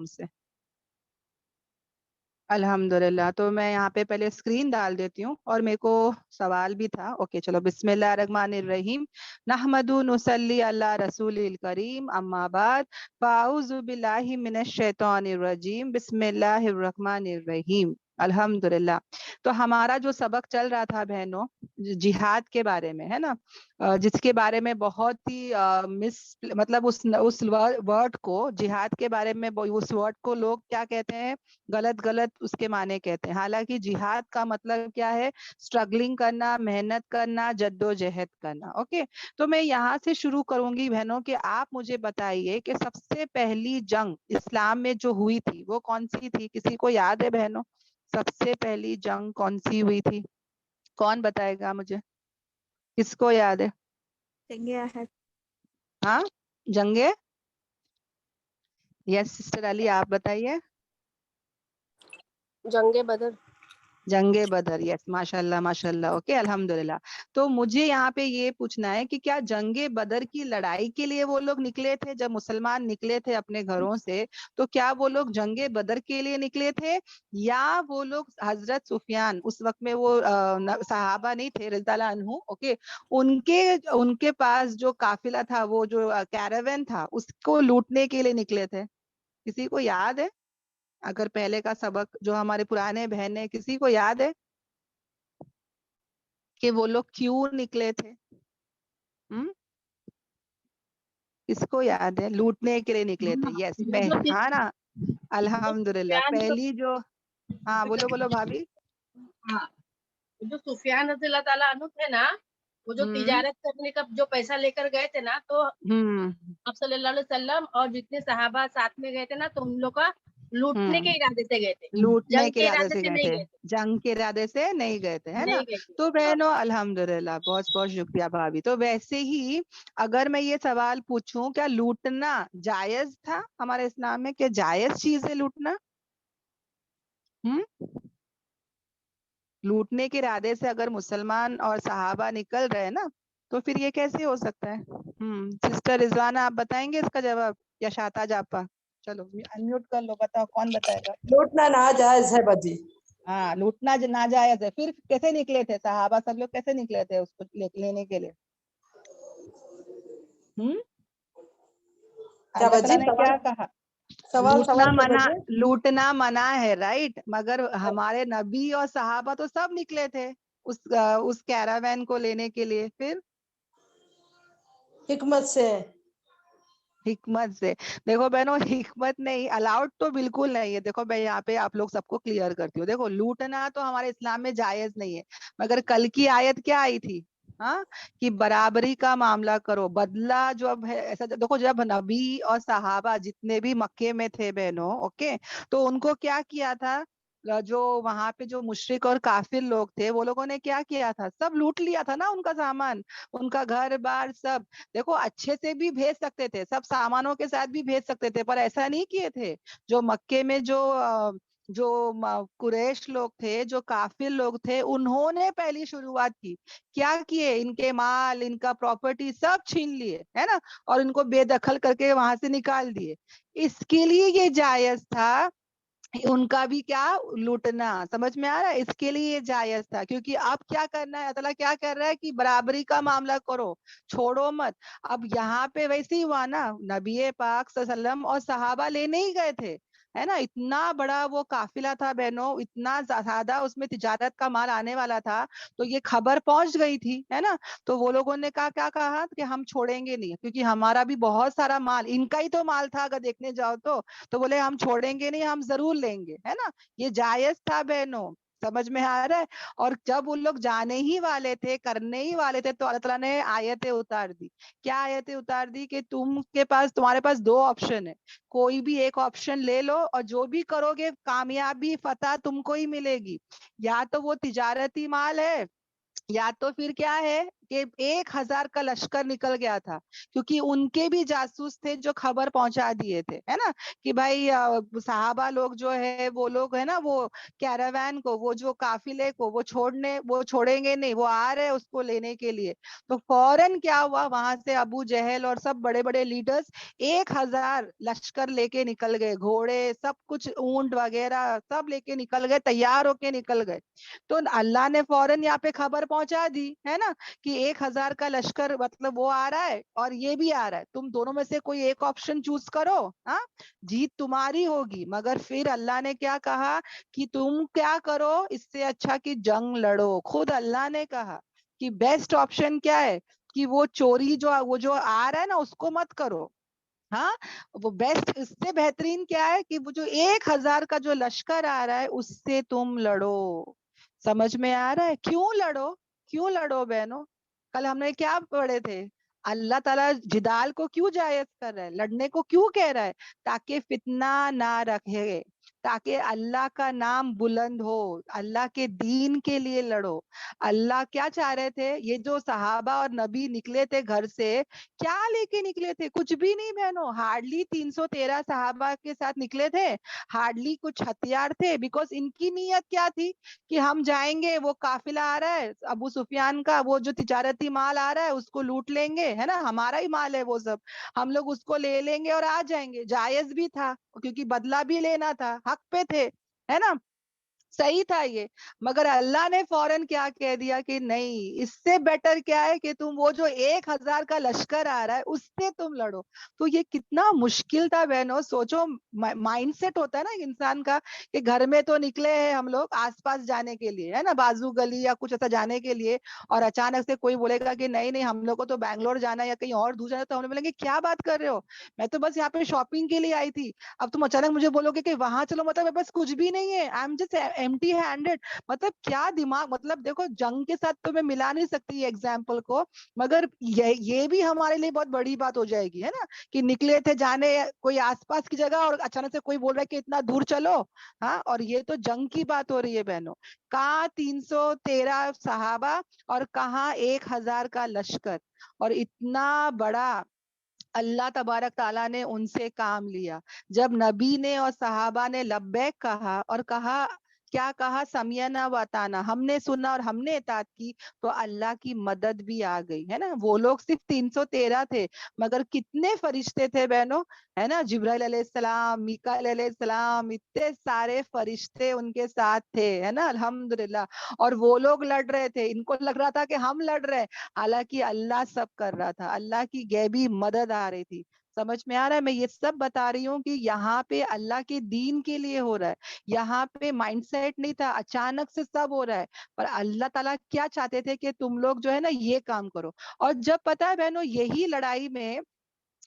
سے. الحمدللہ. تو میں یہاں پہ پہلے اسکرین ڈال دیتی ہوں اور میرے کو سوال بھی تھا. اوکے چلو, بسم اللہ الرحمن الرحیم. نحمدو نصلی اللہ رسول الکریم, اما بعد, فاعوذ باللہ من الشیطان الرجیم, بسم اللہ الرحمن الرحیم. الحمدللہ. تو ہمارا جو سبق چل رہا تھا بہنوں, جہاد کے بارے میں ہے نا, جس کے بارے میں بہت ہی مطلب اس ورڈ کو, جہاد کے بارے میں اس ورڈ کو لوگ کیا کہتے ہیں, غلط اس کے معنی کہتے ہیں. حالانکہ جہاد کا مطلب کیا ہے, اسٹرگلنگ کرنا, محنت کرنا, جد و جہد کرنا. اوکے, تو میں یہاں سے شروع کروں گی بہنوں کہ آپ مجھے بتائیے کہ سب سے پہلی جنگ اسلام میں جو ہوئی تھی وہ کون سی تھی؟ کسی کو یاد ہے بہنوں سب سے پہلی جنگ کون سی ہوئی تھی؟ کون بتائے گا مجھے, کس کو یاد ہے؟ جنگ احد. ہاں جنگے, یس سسٹر علی آپ بتائیے. جنگ بدر. جنگ بدر, یس ماشاء اللہ. اوکے الحمدللہ. تو مجھے یہاں پہ یہ پوچھنا ہے کہ کیا جنگ بدر کی لڑائی کے لیے وہ لوگ نکلے تھے؟ جب مسلمان نکلے تھے اپنے گھروں سے تو کیا وہ لوگ جنگ بدر کے لیے نکلے تھے, یا وہ لوگ حضرت سفیان, اس وقت میں وہ صحابہ نہیں تھے رضی اللہ عنہ, اوکے, ان کے پاس جو قافلہ تھا, وہ جو کیراوین تھا, اس کو لوٹنے کے لیے نکلے تھے؟ کسی کو یاد ہے؟ اگر پہلے کا سبق جو ہمارے پرانے بہنیں, کسی کو یاد ہے کہ وہ لوگ کیوں نکلے تھے؟ کس کو یاد ہے؟ لوٹنے کے لیے نکلے تھے. یس ہاں نا, الحمدللہ. پہلی جو, ہاں بولو بھابھی. ہاں, جو سفیان رضی اللہ تعالیٰ عنہ تھے نا, وہ جو تجارت کرنے کا جو پیسہ لے کر گئے تھے نا, تو اب صلی اللہ علیہ وسلم اور جتنے صحابہ ساتھ میں گئے تھے نا, تو ان لوگ کا لوٹنے کے ارادے سے گئے تھے, لوٹنے جنگ کے ارادے سے نہیں گئے تھے, گئے تھے. جنگ کے ارادے سے نہیں گئے تھے, ہے نا. نہیں گئے تھے. تو بہنوں الحمدللہ, بہت بہت شکریہ بھابھی. تو ویسے ہی اگر میں یہ سوال پوچھوں, کیا لوٹنا جائز تھا ہمارے اسلام میں؟ کیا جائز چیز ہے لوٹنا؟ لوٹنے کے ارادے سے اگر مسلمان اور صحابہ نکل رہے نا, تو پھر یہ کیسے ہو سکتا ہے؟ سسٹر رضوانہ آپ بتائیں گے اس کا جواب, یا شاہتاج آپا؟ چلو انمیوٹ کر لو, بتاؤ کون بتائے گا. لوٹنا ناجائز ہے باجی. ہاں لوٹنا ناجائز ہے. پھر کیسے نکلے تھے صحابہ سب لوگ, کیسے نکلے تھے اس کو لینے کے لیے؟ اللہ تعالیٰ نے کیا کہا؟ لوٹنا منع ہے, رائٹ, مگر ہمارے نبی اور صحابہ تو سب نکلے تھے اس کیراوین کو لینے کے لیے. پھر حکمت سے دیکھو بہنوں, حکمت نہیں, الاؤڈ تو بالکل نہیں ہے. دیکھو میں یہاں پہ آپ لوگ سب کو کلیئر کرتی ہوں. دیکھو لوٹنا تو ہمارے اسلام میں جائز نہیں ہے, مگر کل کی آیت کیا آئی تھی, ہاں, کہ برابری کا معاملہ کرو. بدلہ جو اب ہے ایسا, دیکھو جب نبی اور صحابہ جتنے بھی مکے میں تھے بہنوں, اوکے, تو ان کو کیا کیا تھا, جو وہاں پہ جو مشرک اور کافر لوگ تھے, وہ لوگوں نے کیا کیا تھا, سب لوٹ لیا تھا نا, ان کا سامان, ان کا گھر بار سب. دیکھو اچھے سے بھی بھیج سکتے تھے, سب سامانوں کے ساتھ بھی بھیج سکتے تھے, پر ایسا نہیں کیے تھے. جو مکے میں جو قریش لوگ تھے, جو کافر لوگ تھے, انہوں نے پہلی شروعات کی. کیا کیے, ان کے مال, ان کا پراپرٹی سب چھین لیے, ہے نا, اور ان کو بے دخل کر کے وہاں سے نکال دیے. اس کے لیے یہ جائز تھا ان کا بھی کیا لوٹنا. سمجھ میں آ رہا ہے؟ اس کے لیے یہ جائز تھا, کیونکہ اب کیا کرنا ہے, اللہ تعالیٰ کیا کر رہا ہے کہ برابری کا معاملہ کرو, چھوڑو مت. اب یہاں پہ ویسے ہی ہوا نا, نبی پاک صلی اللہ علیہ وسلم اور صحابہ لینے ہی گئے تھے, ہے نا. اتنا بڑا وہ قافلہ تھا بہنوں, اتنا زیادہ اس میں تجارت کا مال آنے والا تھا, تو یہ خبر پہنچ گئی تھی, ہے نا. تو وہ لوگوں نے کیا کہا کہ ہم چھوڑیں گے نہیں, کیونکہ ہمارا بھی بہت سارا مال, ان کا ہی تو مال تھا اگر دیکھنے جاؤ تو بولے ہم چھوڑیں گے نہیں, ہم ضرور لیں گے, ہے نا. یہ جائز تھا بہنوں, سمجھ میں آ رہا ہے. اور جب ان لوگ جانے ہی والے تھے, کرنے ہی والے تھے, تو اللہ تعالیٰ نے آیتیں اتار دی. کیا آیتیں اتار دی کہ تمہارے پاس دو آپشن ہے, کوئی بھی ایک آپشن لے لو, اور جو بھی کرو گے کامیابی فتح تم کو ہی ملے گی. یا تو وہ تجارتی مال ہے, یا تو پھر کیا ہے, کہ 1000 کا لشکر نکل گیا تھا, کیونکہ ان کے بھی جاسوس تھے جو خبر پہنچا دیے تھے, ہے نا, کہ بھائی صحابہ لوگ جو ہے وہ لوگ ہے نا, وہ کیراوین کو, وہ جو قافلے کو وہ چھوڑیں گے نہیں, وہ آ رہے اس کو لینے کے لیے. تو فوراً کیا ہوا, وہاں سے ابو جہل اور سب بڑے بڑے لیڈرز 1000 لشکر لے کے نکل گئے, گھوڑے سب کچھ, اونٹ وغیرہ سب لے کے نکل گئے, تیار ہو کے نکل گئے. تو اللہ نے فوراً یہاں پہ خبر پہنچا دی, ہے نا, کہ 1000 کا لشکر مطلب وہ آ رہا ہے اور یہ بھی آ رہا ہے, تم دونوں میں سے کوئی ایک آپشن چوز کرو, ہاں, جیت تمہاری ہوگی. مگر پھر اللہ نے کیا کہا کہ تم کیا کرو, اس سے اچھا کہ جنگ لڑو. خود اللہ نے کہا کہ بیسٹ آپشن کیا ہے, کہ وہ چوری جو آ رہا ہے نا اس کو مت کرو. ہاں, وہ بیسٹ, اس سے بہترین کیا ہے کہ وہ جو 1000 کا جو لشکر آ رہا ہے اس سے تم لڑو. سمجھ میں آ رہا ہے کیوں لڑو بہنوں؟ کل ہم نے کیا پڑھے تھے, اللہ تعالیٰ جدال کو کیوں جائز کر رہا ہے, لڑنے کو کیوں کہہ رہا ہے, تاکہ فتنہ نہ رکھے, تاکہ اللہ کا نام بلند ہو, اللہ کے دین کے لیے لڑو. اللہ کیا چاہ رہے تھے, یہ جو صحابہ اور نبی نکلے تھے گھر سے, کیا لے کے نکلے تھے؟ کچھ بھی نہیں بہنوں, ہارڈلی 313 صحابہ کے ساتھ نکلے تھے, ہارڈلی کچھ ہتھیار تھے, بیکاز ان کی نیت کیا تھی کہ ہم جائیں گے, وہ قافلہ آ رہا ہے ابو سفیان کا, وہ جو تجارتی مال آ رہا ہے اس کو لوٹ لیں گے, ہے نا, ہمارا ہی مال ہے وہ سب, ہم لوگ اس کو لے لیں گے اور آ جائیں گے. جائز بھی تھا کیونکہ بدلہ بھی لینا تھا, حق پہ تھے, ہے نا, صحیح تھا یہ. مگر اللہ نے فوراً کیا کہہ دیا کہ نہیں, اس سے بیٹر کیا ہے کہ تم وہ جو 1000 کا لشکر آ رہا ہے اس سے تم لڑو. تو یہ کتنا مشکل تھا بہنوں, سوچو, مائنڈ سیٹ ہوتا ہے نا انسان کا, کہ گھر میں تو نکلے ہیں ہم لوگ آس پاس جانے کے لیے, ہے نا, بازو گلی یا کچھ ایسا جانے کے لیے, اور اچانک سے کوئی بولے گا کہ نہیں ہم لوگ کو تو بنگلور جانا ہے یا کہیں اور دور جانا ہے, تو ہم لوگ بولیں گے کیا بات کر رہے ہو, میں تو بس یہاں پہ شاپنگ کے لیے آئی تھی, اب تم اچانک مجھے بولو گے کہ وہاں چلو, مطلب بس کچھ بھی نہیں ہے, I am just empty handed. مطلب کیا دماغ, مطلب دیکھو جنگ کے ساتھ تو میں ملا نہیں سکتی ایگزامپل کو, مگر یہ بھی ہمارے لیے بہت بڑی بات ہو جائے گی, ہے نا, کہ نکلے تھے جانے کوئی آس پاس کی جگہ اور اچانک سے کوئی بول رہا ہے کہ اتنا دور چلو. ہاں, اور یہ تو جنگ کی بات ہو رہی ہے بہنوں, کہاں 313 صحابہ اور کہاں 1000 کا لشکر, اور اتنا بڑا اللہ تبارک تعالیٰ نے ان سے کام لیا. جب نبی نے اور صحابہ نے لبیک کہا اور کہا, کیا کہا, سمیعنا و اطعنا, ہم نے سنا اور ہم نے اطاعت کی, تو اللہ کی مدد بھی آ گئی, ہے نا. وہ لوگ صرف 313 تھے, مگر کتنے فرشتے تھے بہنوں, ہے نا, جبرائیل علیہ السلام, میکائیل علیہ السلام, اتنے سارے فرشتے ان کے ساتھ تھے, ہے نا, الحمدللہ. اور وہ لوگ لڑ رہے تھے, ان کو لگ رہا تھا کہ ہم لڑ رہے, حالانکہ اللہ سب کر رہا تھا, اللہ کی غیبی مدد آ رہی تھی. سمجھ میں آ رہا ہے, میں یہ سب بتا رہی ہوں کہ یہاں پہ اللہ کے دین کے لیے ہو رہا ہے, یہاں پہ مائنڈ سیٹ نہیں تھا, اچانک سے سب ہو رہا ہے. پر اللہ تعالیٰ کیا چاہتے تھے کہ تم لوگ جو ہے نا یہ کام کرو. اور جب پتا ہے بہنوں, یہی لڑائی میں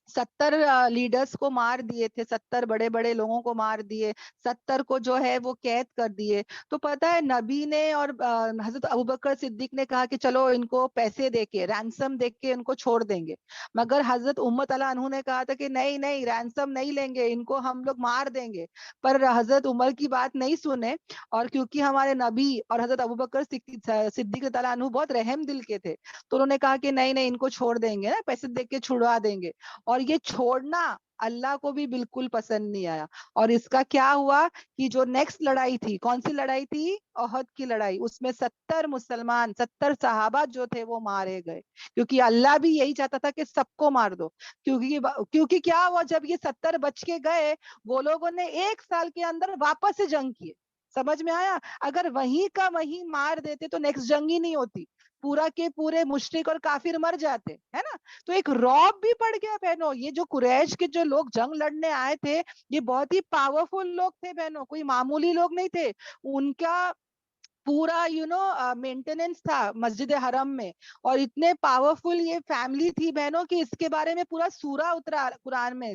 70 لیڈرز کو مار دیے تھے, 70 بڑے بڑے لوگوں کو مار دیے, 70 کو جو ہے وہ قید کر دیے. تو پتا ہے نبی نے اور حضرت ابوبکر صدیق نے کہا کہ چلو ان کو پیسے دے کے, رینسم دے کے ان کو چھوڑ دیں گے. مگر حضرت امت اللہ عنہ نے کہا تھا کہ نہیں رینسم نہیں لیں گے, ان کو ہم لوگ مار دیں گے. پر حضرت عمر کی بات نہیں سنے, اور کیونکہ ہمارے نبی اور حضرت ابوبکر صدیق تعالیٰ عنہ بہت رحم دل کے تھے, تو انہوں نے کہا کہ نہیں ان کو چھوڑ دیں گے, پیسے دے کے چھڑوا دیں گے. اور یہ چھوڑنا اللہ کو بھی بالکل پسند نہیں آیا. اور اس کا کیا ہوا کہ جو نیکسٹ لڑائی تھی, کون سی لڑائی تھی, احد کی لڑائی, اس میں 70 مسلمان, 70 صحابہ جو تھے وہ مارے گئے, کیونکہ اللہ بھی یہی چاہتا تھا کہ سب کو مار دو. کیونکہ کیا ہوا, جب یہ 70 بچ کے گئے, وہ لوگوں نے 1 سال کے اندر واپس سے جنگ کی. سمجھ میں آیا, اگر وہیں کا وہیں مار دیتے تو نیکسٹ جنگ ہی نہیں ہوتی, پورا کے پورے مشرک اور کافر مر جاتے, ہے نا. تو ایک رعب بھی پڑ گیا بہنوں. یہ جو قریش کے جو لوگ جنگ لڑنے آئے تھے, یہ بہت ہی پاورفل لوگ تھے بہنوں, کوئی معمولی لوگ نہیں تھے. ان کا پورا مینٹیننس تھا مسجد حرم میں, اور اتنے پاورفل یہ فیملی تھی بہنوں کہ اس کے بارے میں پورا سورہ اترا قرآن میں,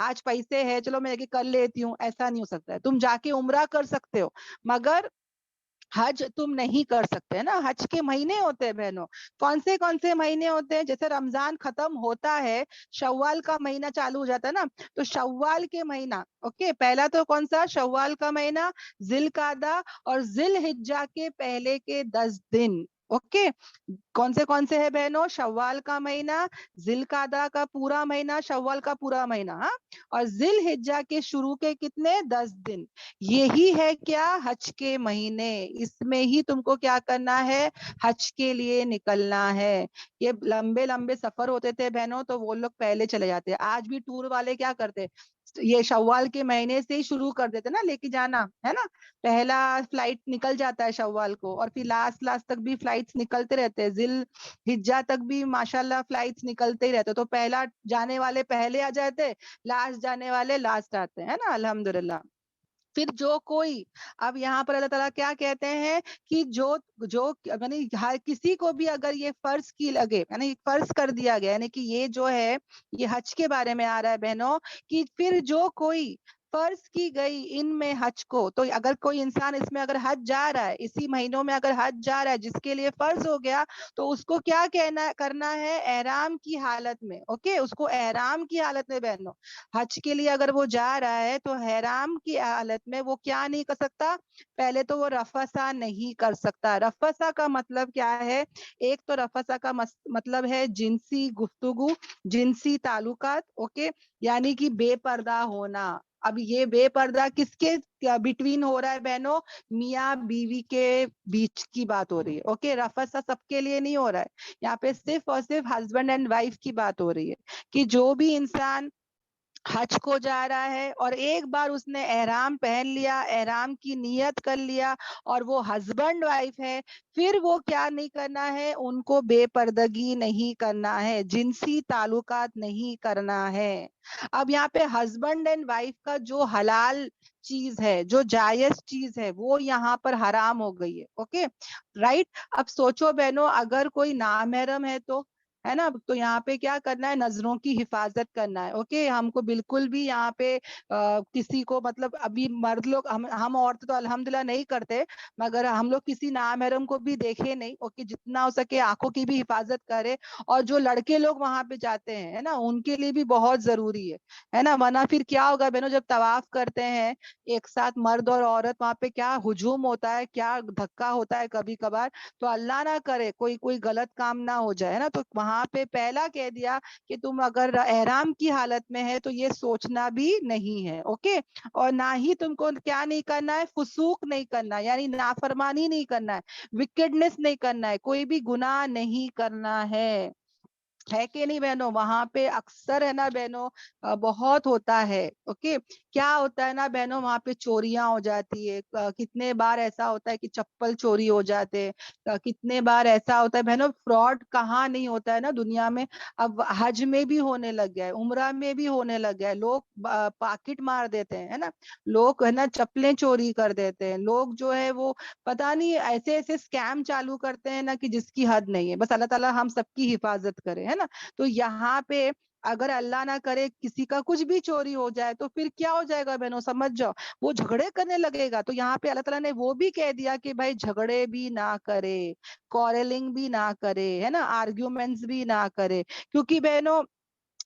آج پیسے ہے چلو میں کر لیتی ہوں, ایسا نہیں ہو سکتا ہے. تم جا کے عمرہ کر سکتے ہو مگر حج تم نہیں کر سکتے نا. حج کے مہینے ہوتے ہیں بہنوں. کون سے مہینے ہوتے ہیں؟ جیسے رمضان ختم ہوتا ہے, شوال کا مہینہ چالو ہو جاتا ہے نا, تو شوال کے مہینہ, اوکے, پہلا تو کون سا؟ شوال کا مہینہ, ذی القعدہ اور ذی الحجہ کے پہلے کے 10 دن. اوکے, کون سے ہے بہنوں؟ شوال کا مہینہ, ذی القعدہ کا پورا مہینہ, شوال کا پورا مہینہ, ہاں, اور ذی الحجہ کے شروع کے کتنے؟ 10 دن. یہی ہے کیا؟ حج کے مہینے. اس میں ہی تم کو کیا کرنا ہے؟ حج کے لیے نکلنا ہے. یہ لمبے لمبے سفر ہوتے تھے بہنوں تو وہ لوگ پہلے چلے جاتے. آج بھی ٹور والے کیا کرتے, یہ شوال کے مہینے سے ہی شروع کر دیتے نا لے کے جانا, ہے نا. پہلا فلائٹ نکل جاتا ہے شوال کو, اور پھر لاسٹ تک بھی فلائٹس نکلتے رہتے ہیں. ذی الحجہ تک بھی ماشاءاللہ فلائٹس نکلتے ہی رہتے. تو پہلا جانے والے پہلے آ جاتے, لاسٹ جانے والے لاسٹ آتے ہیں نا, الحمدللہ. پھر جو کوئی, اب یہاں پر اللہ تعالیٰ کیا کہتے ہیں کہ جو یعنی ہر کسی کو بھی اگر یہ فرض کی لگے, یعنی فرض کر دیا گیا, یعنی کہ یہ جو ہے یہ حج کے بارے میں آ رہا ہے بہنوں, کہ پھر جو کوئی فرض کی گئی ان میں حج کو, تو اگر کوئی انسان اس میں اگر حج جا رہا ہے, اسی مہینوں میں اگر حج جا رہا ہے جس کے لیے فرض ہو گیا, تو اس کو کیا کرنا ہے؟ احرام کی حالت میں. اوکے, اس کو احرام کی حالت میں بہنوں حج کے لیے اگر وہ جا رہا ہے تو احرام کی حالت میں وہ کیا نہیں کر سکتا؟ پہلے تو وہ رفثہ نہیں کر سکتا. رفثہ کا مطلب کیا ہے؟ ایک تو رفثہ کا مطلب ہے جنسی گفتگو, جنسی تعلقات. اوکے, یعنی کہ بے پردہ ہونا. اب یہ بے پردہ کس کے بٹوین ہو رہا ہے بہنوں؟ میاں بیوی کے بیچ کی بات ہو رہی ہے. اوکے, رفثہ سب کے لیے نہیں ہو رہا ہے, یہاں پہ صرف اور صرف ہسبینڈ اینڈ وائف کی بات ہو رہی ہے. کہ جو بھی انسان حج کو جا رہا ہے اور ایک بار اس نے احرام پہن لیا, احرام کی نیت کر لیا, اور وہ ہسبینڈ وائف ہے, پھر وہ کیا نہیں کرنا ہے؟ ان کو بے پردگی نہیں کرنا ہے, جنسی تعلقات نہیں کرنا ہے. اب یہاں پہ ہسبینڈ اینڈ وائف کا جو حلال چیز ہے, جو جائز چیز ہے, وہ یہاں پر حرام ہو گئی ہے. Okay, right. اب سوچو بہنوں, اگر کوئی نامحرم ہے تو, ہے نا, تو یہاں پہ کیا کرنا ہے؟ نظروں کی حفاظت کرنا ہے. اوکے, ہم کو بالکل بھی یہاں پہ کسی کو, مطلب ابھی مرد لوگ, ہم عورت تو الحمدللہ نہیں کرتے, مگر ہم لوگ کسی نامحرم کو بھی دیکھے نہیں. اوکے, جتنا ہو سکے آنکھوں کی بھی حفاظت کرے. اور جو لڑکے لوگ وہاں پہ جاتے ہیں نا, ان کے لیے بھی بہت ضروری ہے نا, ورنہ پھر کیا ہوگا بہنوں, جب طواف کرتے ہیں ایک ساتھ مرد اور عورت, وہاں پہ کیا ہجوم ہوتا ہے, کیا دھکا ہوتا ہے کبھی کبھار. تو اللہ نہ کرے کوئی غلط کام نہ ہو جائے نا. تو وہاں پہ پہلا کہہ دیا کہ تم اگر احرام کی حالت میں ہے تو یہ سوچنا بھی نہیں ہے. اوکے, اور نہ ہی تم کو کیا نہیں کرنا ہے؟ فسوق نہیں کرنا, یعنی نافرمانی نہیں کرنا ہے, وکیڈنس نہیں کرنا ہے, کوئی بھی گناہ نہیں کرنا ہے کہ نہیں بہنوں؟ وہاں پہ اکثر ہے نا بہنوں, بہت ہوتا ہے. اوکے, کیا ہوتا ہے نا بہنوں, وہاں پہ چوریاں ہو جاتی ہے. کتنے بار ایسا ہوتا ہے کہ چپل چوری ہو جاتے, کتنے بار ایسا ہوتا ہے بہنوں. فراڈ کہاں نہیں ہوتا ہے نا دنیا میں. اب حج میں بھی ہونے لگ گیا ہے, عمرہ میں بھی ہونے لگ گیا ہے. لوگ پاکٹ مار دیتے ہیں, ہے نا, لوگ ہے نا چپلیں چوری کر دیتے ہیں. لوگ جو ہے وہ پتہ نہیں ایسے ایسے اسکیم چالو کرتے ہیں نا کہ جس کی حد نہیں ہے. بس اللہ تعالیٰ ہم سب کی حفاظت کرے, ہے نا. تو یہاں پہ اگر اللہ نہ کرے کسی کا کچھ بھی چوری ہو جائے تو پھر کیا ہو جائے گا بہنوں؟ سمجھ جاؤ, وہ جھگڑے کرنے لگے گا. تو یہاں پہ اللہ تعالیٰ نے وہ بھی کہہ دیا کہ بھائی جھگڑے بھی نہ کرے, کورلنگ بھی نہ کرے, ہے نا, آرگیومنٹس بھی نہ کرے. کیونکہ بہنوں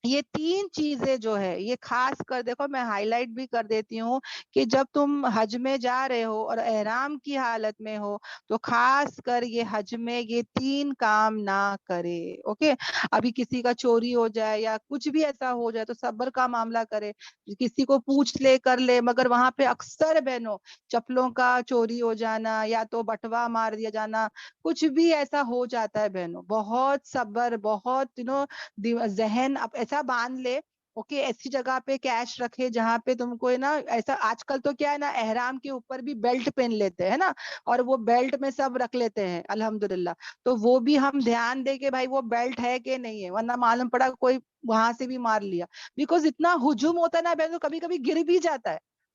یہ 3 چیزیں جو ہے, یہ خاص کر دیکھو, میں ہائی لائٹ بھی کر دیتی ہوں کہ جب تم حج میں جا رہے ہو اور احرام کی حالت میں ہو تو خاص کر یہ حج میں یہ 3 کام نہ کرے. اوکے, ابھی کسی کا چوری ہو جائے یا کچھ بھی ایسا ہو جائے تو صبر کا معاملہ کرے, کسی کو پوچھ لے کر لے. مگر وہاں پہ اکثر بہنوں چپلوں کا چوری ہو جانا, یا تو بٹوا مار دیا جانا, کچھ بھی ایسا ہو جاتا ہے بہنوں. بہت صبر, بہت ذہن ایسا باندھ لے. اوکے, ایسی جگہ پہ کیش رکھے جہاں پہ تم کو نا ایسا, آج کل تو کیا ہے نا, احرام کے اوپر بھی بیلٹ پہن لیتے ہیں نا, اور وہ بیلٹ میں سب رکھ لیتے ہیں الحمدللہ. تو وہ بھی ہم دھیان دے کہ بھائی وہ بیلٹ ہے کہ نہیں ہے, ورنہ معلوم پڑا کوئی وہاں سے بھی مار لیا. بیکاز اتنا ہجوم ہوتا ہے نا بہنوں, کبھی کبھی گر بھی جاتا ہے.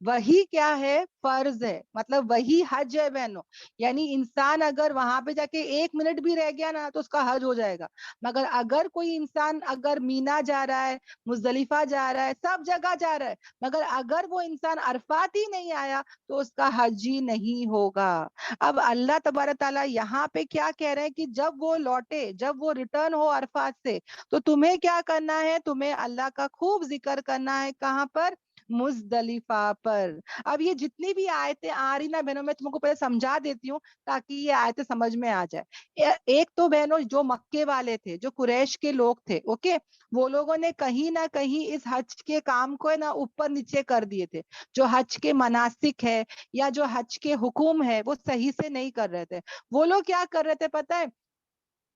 وہی کیا ہے فرض ہے, مطلب وہی حج ہے بہنوں. یعنی انسان اگر وہاں پہ جا کے 1 منٹ بھی رہ گیا نا تو اس کا حج ہو جائے گا. مگر اگر کوئی انسان اگر مینا جا رہا ہے, مزدلفہ جا رہا ہے, سب جگہ جا رہا ہے, مگر اگر وہ انسان عرفات ہی نہیں آیا تو اس کا حج ہی نہیں ہوگا. اب اللہ تبارک تعالیٰ یہاں پہ کیا کہہ رہے ہیں کہ جب وہ لوٹے, جب وہ ریٹرن ہو عرفات سے, تو تمہیں کیا کرنا ہے, تمہیں اللہ کا خوب ذکر کرنا ہے. کہاں پر؟ مزدلفہ پر. اب یہ جتنی بھی آیتیں آ رہی نا بہنوں, میں تم کو پہلے سمجھا دیتی ہوں تاکہ یہ آیتیں سمجھ میں آ جائے. ایک تو بہنوں جو مکے والے تھے, جو قریش کے لوگ تھے, اوکے, وہ لوگوں نے کہیں نہ کہیں اس حج کے کام کو نا اوپر نیچے کر دیے تھے. جو حج کے مناسک ہے یا جو حج کے حکم ہے وہ صحیح سے نہیں کر رہے تھے. وہ لوگ کیا کر رہے تھے پتہ ہے,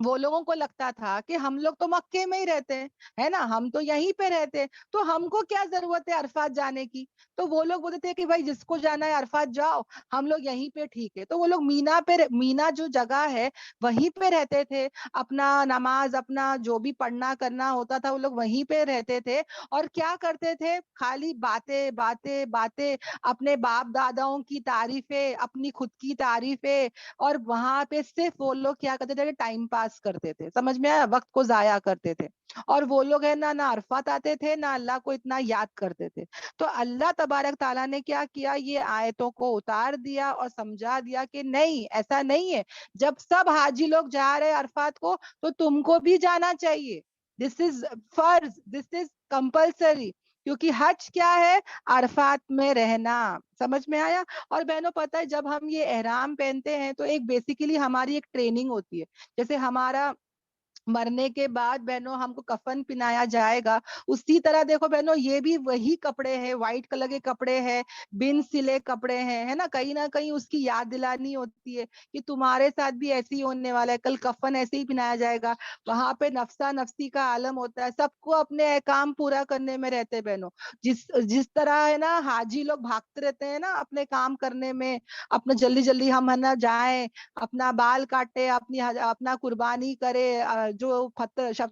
وہ لوگوں کو لگتا تھا کہ ہم لوگ تو مکے میں ہی رہتے ہیں, ہے نا, ہم تو یہیں پہ رہتے ہیں, تو ہم کو کیا ضرورت ہے عرفات جانے کی. تو وہ لوگ بولتے تھے کہ بھائی جس کو جانا ہے عرفات جاؤ, ہم لوگ یہیں پہ ٹھیک ہے. تو وہ لوگ مینا جو جگہ ہے وہیں پہ رہتے تھے, اپنا نماز اپنا جو بھی پڑھنا کرنا ہوتا تھا وہ لوگ وہیں پہ رہتے تھے. اور کیا کرتے تھے, خالی باتیں باتیں باتیں, اپنے باپ داداؤں کی تعریفیں, اپنی خود کی تعریفیں, اور وہاں پہ صرف وہ لوگ کیا کرتے تھے, ٹائم پاس کرتے تھے. سمجھ میں آیا, وقت کو ضائع کرتے تھے. اور وہ لوگ ہے نہ عرفات آتے تھے نہ اللہ کو اتنا یاد کرتے تھے. تو اللہ تبارک تعالیٰ نے کیا کیا, یہ آیتوں کو اتار دیا اور سمجھا دیا کہ نہیں, ایسا نہیں ہے. جب سب حاجی لوگ جا رہے عرفات کو تو تم کو بھی جانا چاہیے. دس از فرض, دس از کمپلسری, کیونکہ حج کیا ہے, عرفات میں رہنا. سمجھ میں آیا. اور بہنوں پتہ ہے جب ہم یہ احرام پہنتے ہیں تو ایک بیسیکلی ہماری ایک ٹریننگ ہوتی ہے. جیسے ہمارا مرنے کے بعد بہنوں ہم کو کفن پہنایا جائے گا, اسی طرح دیکھو بہنوں یہ بھی وہی کپڑے ہیں, وائٹ کلر کے کپڑے ہیں, بن سلے کپڑے ہیں, ہے نا. کہیں نہ کہیں اس کی یاد دلانی ہوتی ہے کہ تمہارے ساتھ بھی ایسے ہی ہونے والا ہے, کل کفن ایسے ہی پہنایا جائے گا. وہاں پہ نفسا نفسی کا عالم ہوتا ہے, سب کو اپنے کام پورا کرنے میں رہتے بہنوں. جس طرح ہے نا حاجی لوگ بھاگتے رہتے ہیں نا اپنے کام کرنے میں, اپنا جلدی جلدی ہم ہے نا جائیں, اپنا بال کاٹے, اپنا قربانی کرے, جو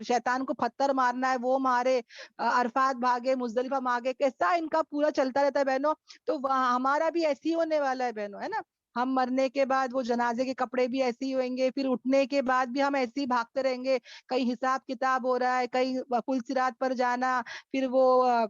شیطان کو پتھر مارنا ہے وہ مارے, عرفات بھاگے, مزدلفہ بھاگے, کیسا ان کا پورا چلتا رہتا ہے بہنوں. تو ہمارا بھی ایسے ہی ہونے والا ہے بہنوں, ہے نا. ہم مرنے کے بعد وہ جنازے کے کپڑے بھی ایسے ہی ہوئیں گے, پھر اٹھنے کے بعد بھی ہم ایسے ہی بھاگتے رہیں گے. کہیں حساب کتاب ہو رہا ہے, کہیں پل صراط پر جانا, پھر وہ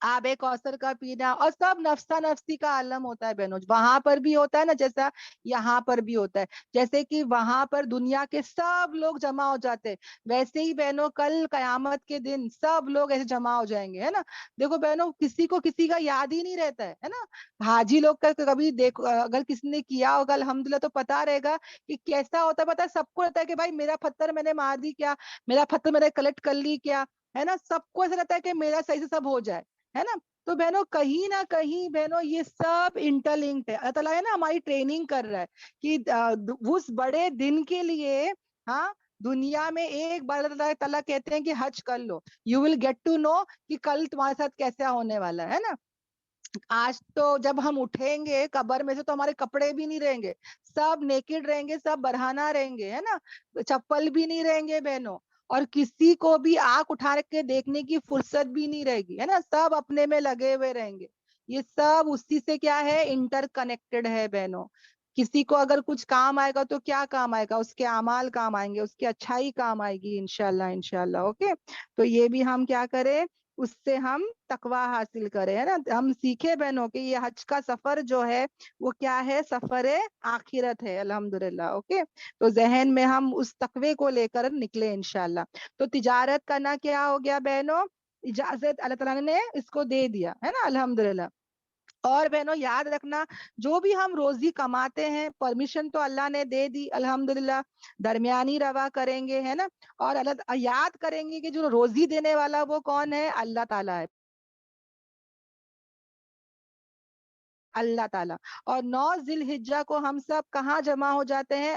آب کوثر کا پینا, اور سب نفسا نفسی کا عالم ہوتا ہے بہنوں. وہاں پر بھی ہوتا ہے نا جیسا یہاں پر بھی ہوتا ہے. جیسے کہ وہاں پر دنیا کے سب لوگ جمع ہو جاتے ہیں, ویسے ہی بہنوں کل قیامت کے دن سب لوگ ایسے جمع ہو جائیں گے, ہے نا. دیکھو بہنوں کسی کو کسی کا یاد ہی نہیں رہتا ہے نا. حاجی لوگ کا کبھی دیکھو, اگر کسی نے کیا ہوگا الحمدللہ تو پتا رہے گا کہ کیسا ہوتا ہے. پتا ہے سب کو رہتا ہے کہ بھائی میرا پتھر میں نے مار دی کیا, میرا پتھر میں نے کلیکٹ کر لی کیا, ہے نا. سب کو ایسا رہتا ہے کہ میرا صحیح سے سب ہو جائے, ہے نا. تو بہنوں کہیں نہ کہیں بہنوں یہ سب انٹرلنکڈ ہے. اللہ تعالیٰ ہے نا ہماری ٹریننگ کر رہا ہے کہ اس بڑے دن کے لیے, ہاں, دنیا میں ایک بار اللہ تعالیٰ کہتے ہیں کہ حج کر لو, you will get to know کہ کل تمہارے ساتھ کیسا ہونے والا ہے نا. آج تو جب ہم اٹھیں گے قبر میں سے تو ہمارے کپڑے بھی نہیں رہیں گے, سب نیکڈ رہیں گے, سب برہنہ رہیں گے, ہے نا. چپل بھی نہیں رہیں گے بہنوں, اور کسی کو بھی آنکھ اٹھا کے دیکھنے کی فرصت بھی نہیں رہے گی, ہے نا. سب اپنے میں لگے ہوئے رہیں گے. یہ سب اسی سے کیا ہے, انٹر کنیکٹڈ ہے بہنوں. کسی کو اگر کچھ کام آئے گا تو کیا کام آئے گا, اس کے اعمال کام آئیں گے, اس کی اچھائی کام آئے گی انشاءاللہ انشاءاللہ. اوکے, تو یہ بھی ہم کیا کریں, اس سے ہم تقوی حاصل کریں, ہے نا. ہم سیکھے بہنوں کہ یہ حج کا سفر جو ہے وہ کیا ہے, سفر آخرت ہے الحمدللہ. اوکے, تو ذہن میں ہم اس تقوی کو لے کر نکلے انشاءاللہ. تو تجارت کرنا کیا ہو گیا بہنوں, اجازت اللہ تعالیٰ نے اس کو دے دیا, ہے نا الحمدللہ. اور بہنوں یاد رکھنا, جو بھی ہم روزی کماتے ہیں پرمیشن تو اللہ نے دے دی الحمدللہ, درمیانی روا کریں گے, ہے نا. اور اللہ یاد کریں گے کہ جو روزی دینے والا وہ کون ہے, اللہ تعالیٰ ہے, اللہ تعالیٰ. اور 9 ذی الحجہ کو ہم سب کہاں جمع ہو جاتے ہیں,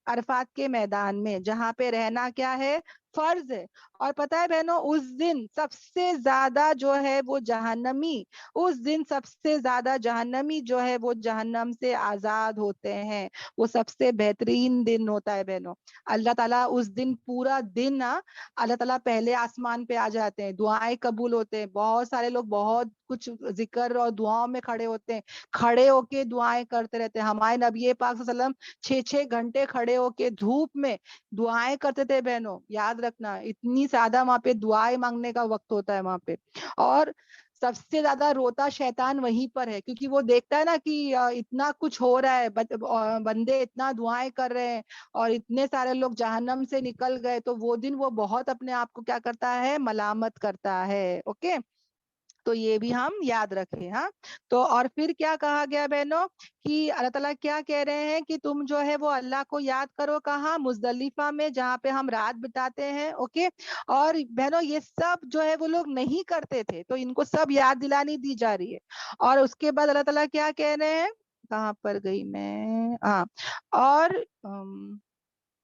عرفات کے میدان میں, جہاں پہ رہنا کیا ہے, فرض ہے. اور پتہ ہے بہنوں اس دن سب سے زیادہ جو ہے وہ جہنمی، اس دن سب سے زیادہ جہنمی جو ہے وہ جہنم سے آزاد ہوتے ہیں. وہ سب سے بہترین دن ہوتا ہے بہنوں. اللہ تعالیٰ اس دن پورا دن نا اللہ تعالیٰ پہلے آسمان پہ آ جاتے ہیں، دعائیں قبول ہوتے ہیں. بہت سارے لوگ بہت کچھ ذکر اور دعاؤں میں کھڑے ہوتے ہیں، کھڑے ہو کے دعائیں کرتے رہتے ہیں. ہمارے نبی پاک صلی اللہ علیہ وسلم 6 گھنٹے کھڑے ہو کے دھوپ میں دعائیں کرتے تھے بہنوں. یاد رکھنا اتنی زیادہ وہاں پہ دعائیں مانگنے کا وقت ہوتا ہے وہاں پہ. اور سب سے زیادہ روتا شیطان وہیں پر ہے، کیونکہ وہ دیکھتا ہے نا کہ اتنا کچھ ہو رہا ہے، بندے اتنا دعائیں کر رہے ہیں اور اتنے سارے لوگ جہنم سے نکل گئے، تو وہ دن وہ بہت اپنے آپ کو کیا کرتا ہے، ملامت کرتا ہے. اوکے، تو یہ بھی ہم یاد رکھیں. ہاں، تو اور پھر کیا کہا گیا بہنوں کہ اللہ تعالیٰ کیا کہہ رہے ہیں کہ تم جو ہے وہ اللہ کو یاد کرو. کہاں؟ مزدلفہ میں، جہاں پہ ہم رات بتاتے ہیں. اوکے، اور بہنوں یہ سب جو ہے وہ لوگ نہیں کرتے تھے، تو ان کو سب یاد دلانی دی جا رہی ہے. اور اس کے بعد اللہ تعالیٰ کیا کہہ رہے ہیں، کہاں پر گئی میں، ہاں، اور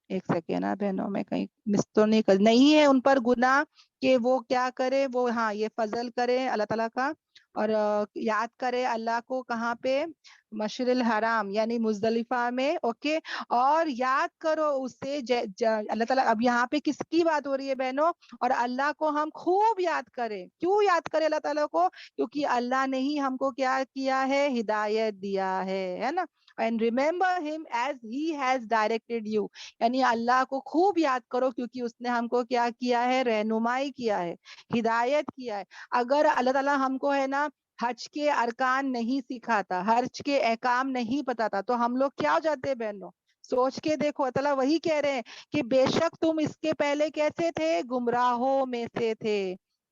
ایک سیکنڈ بہنوں میں کہیں مس تو نہیں ہے ان پر گناہ کہ وہ کیا کرے، وہ ہاں یہ فضل کرے اللہ تعالیٰ کا، اور یاد کرے اللہ کو. کہاں پہ؟ مشعر الحرام یعنی مزدلفہ میں. اوکے، اور یاد کرو اسے اللہ تعالیٰ. اب یہاں پہ کس کی بات ہو رہی ہے بہنوں؟ اور اللہ کو ہم خوب یاد کریں. کیوں یاد کرے اللہ تعالیٰ کو؟ کیونکہ اللہ نے ہی ہم کو کیا کیا ہے، ہدایت دیا ہے نا. And remember him as he has directed you. یعنی اللہ کو خوب یاد کرو کیونکہ اس نے ہم کو کیا کیا ہے، رہنمائی کیا ہے، ہدایت کیا ہے. اگر اللہ تعالیٰ ہم کو ہے نا حج کے ارکان نہیں سکھاتا، حج کے احکام نہیں بتاتا، تو ہم لوگ کیا ہو جاتے بہنوں؟ سوچ کے دیکھو. اللہ تعالیٰ وہی کہہ رہے ہیں کہ بے شک تم اس کے پہلے کیسے تھے، گمراہوں میں سے تھے.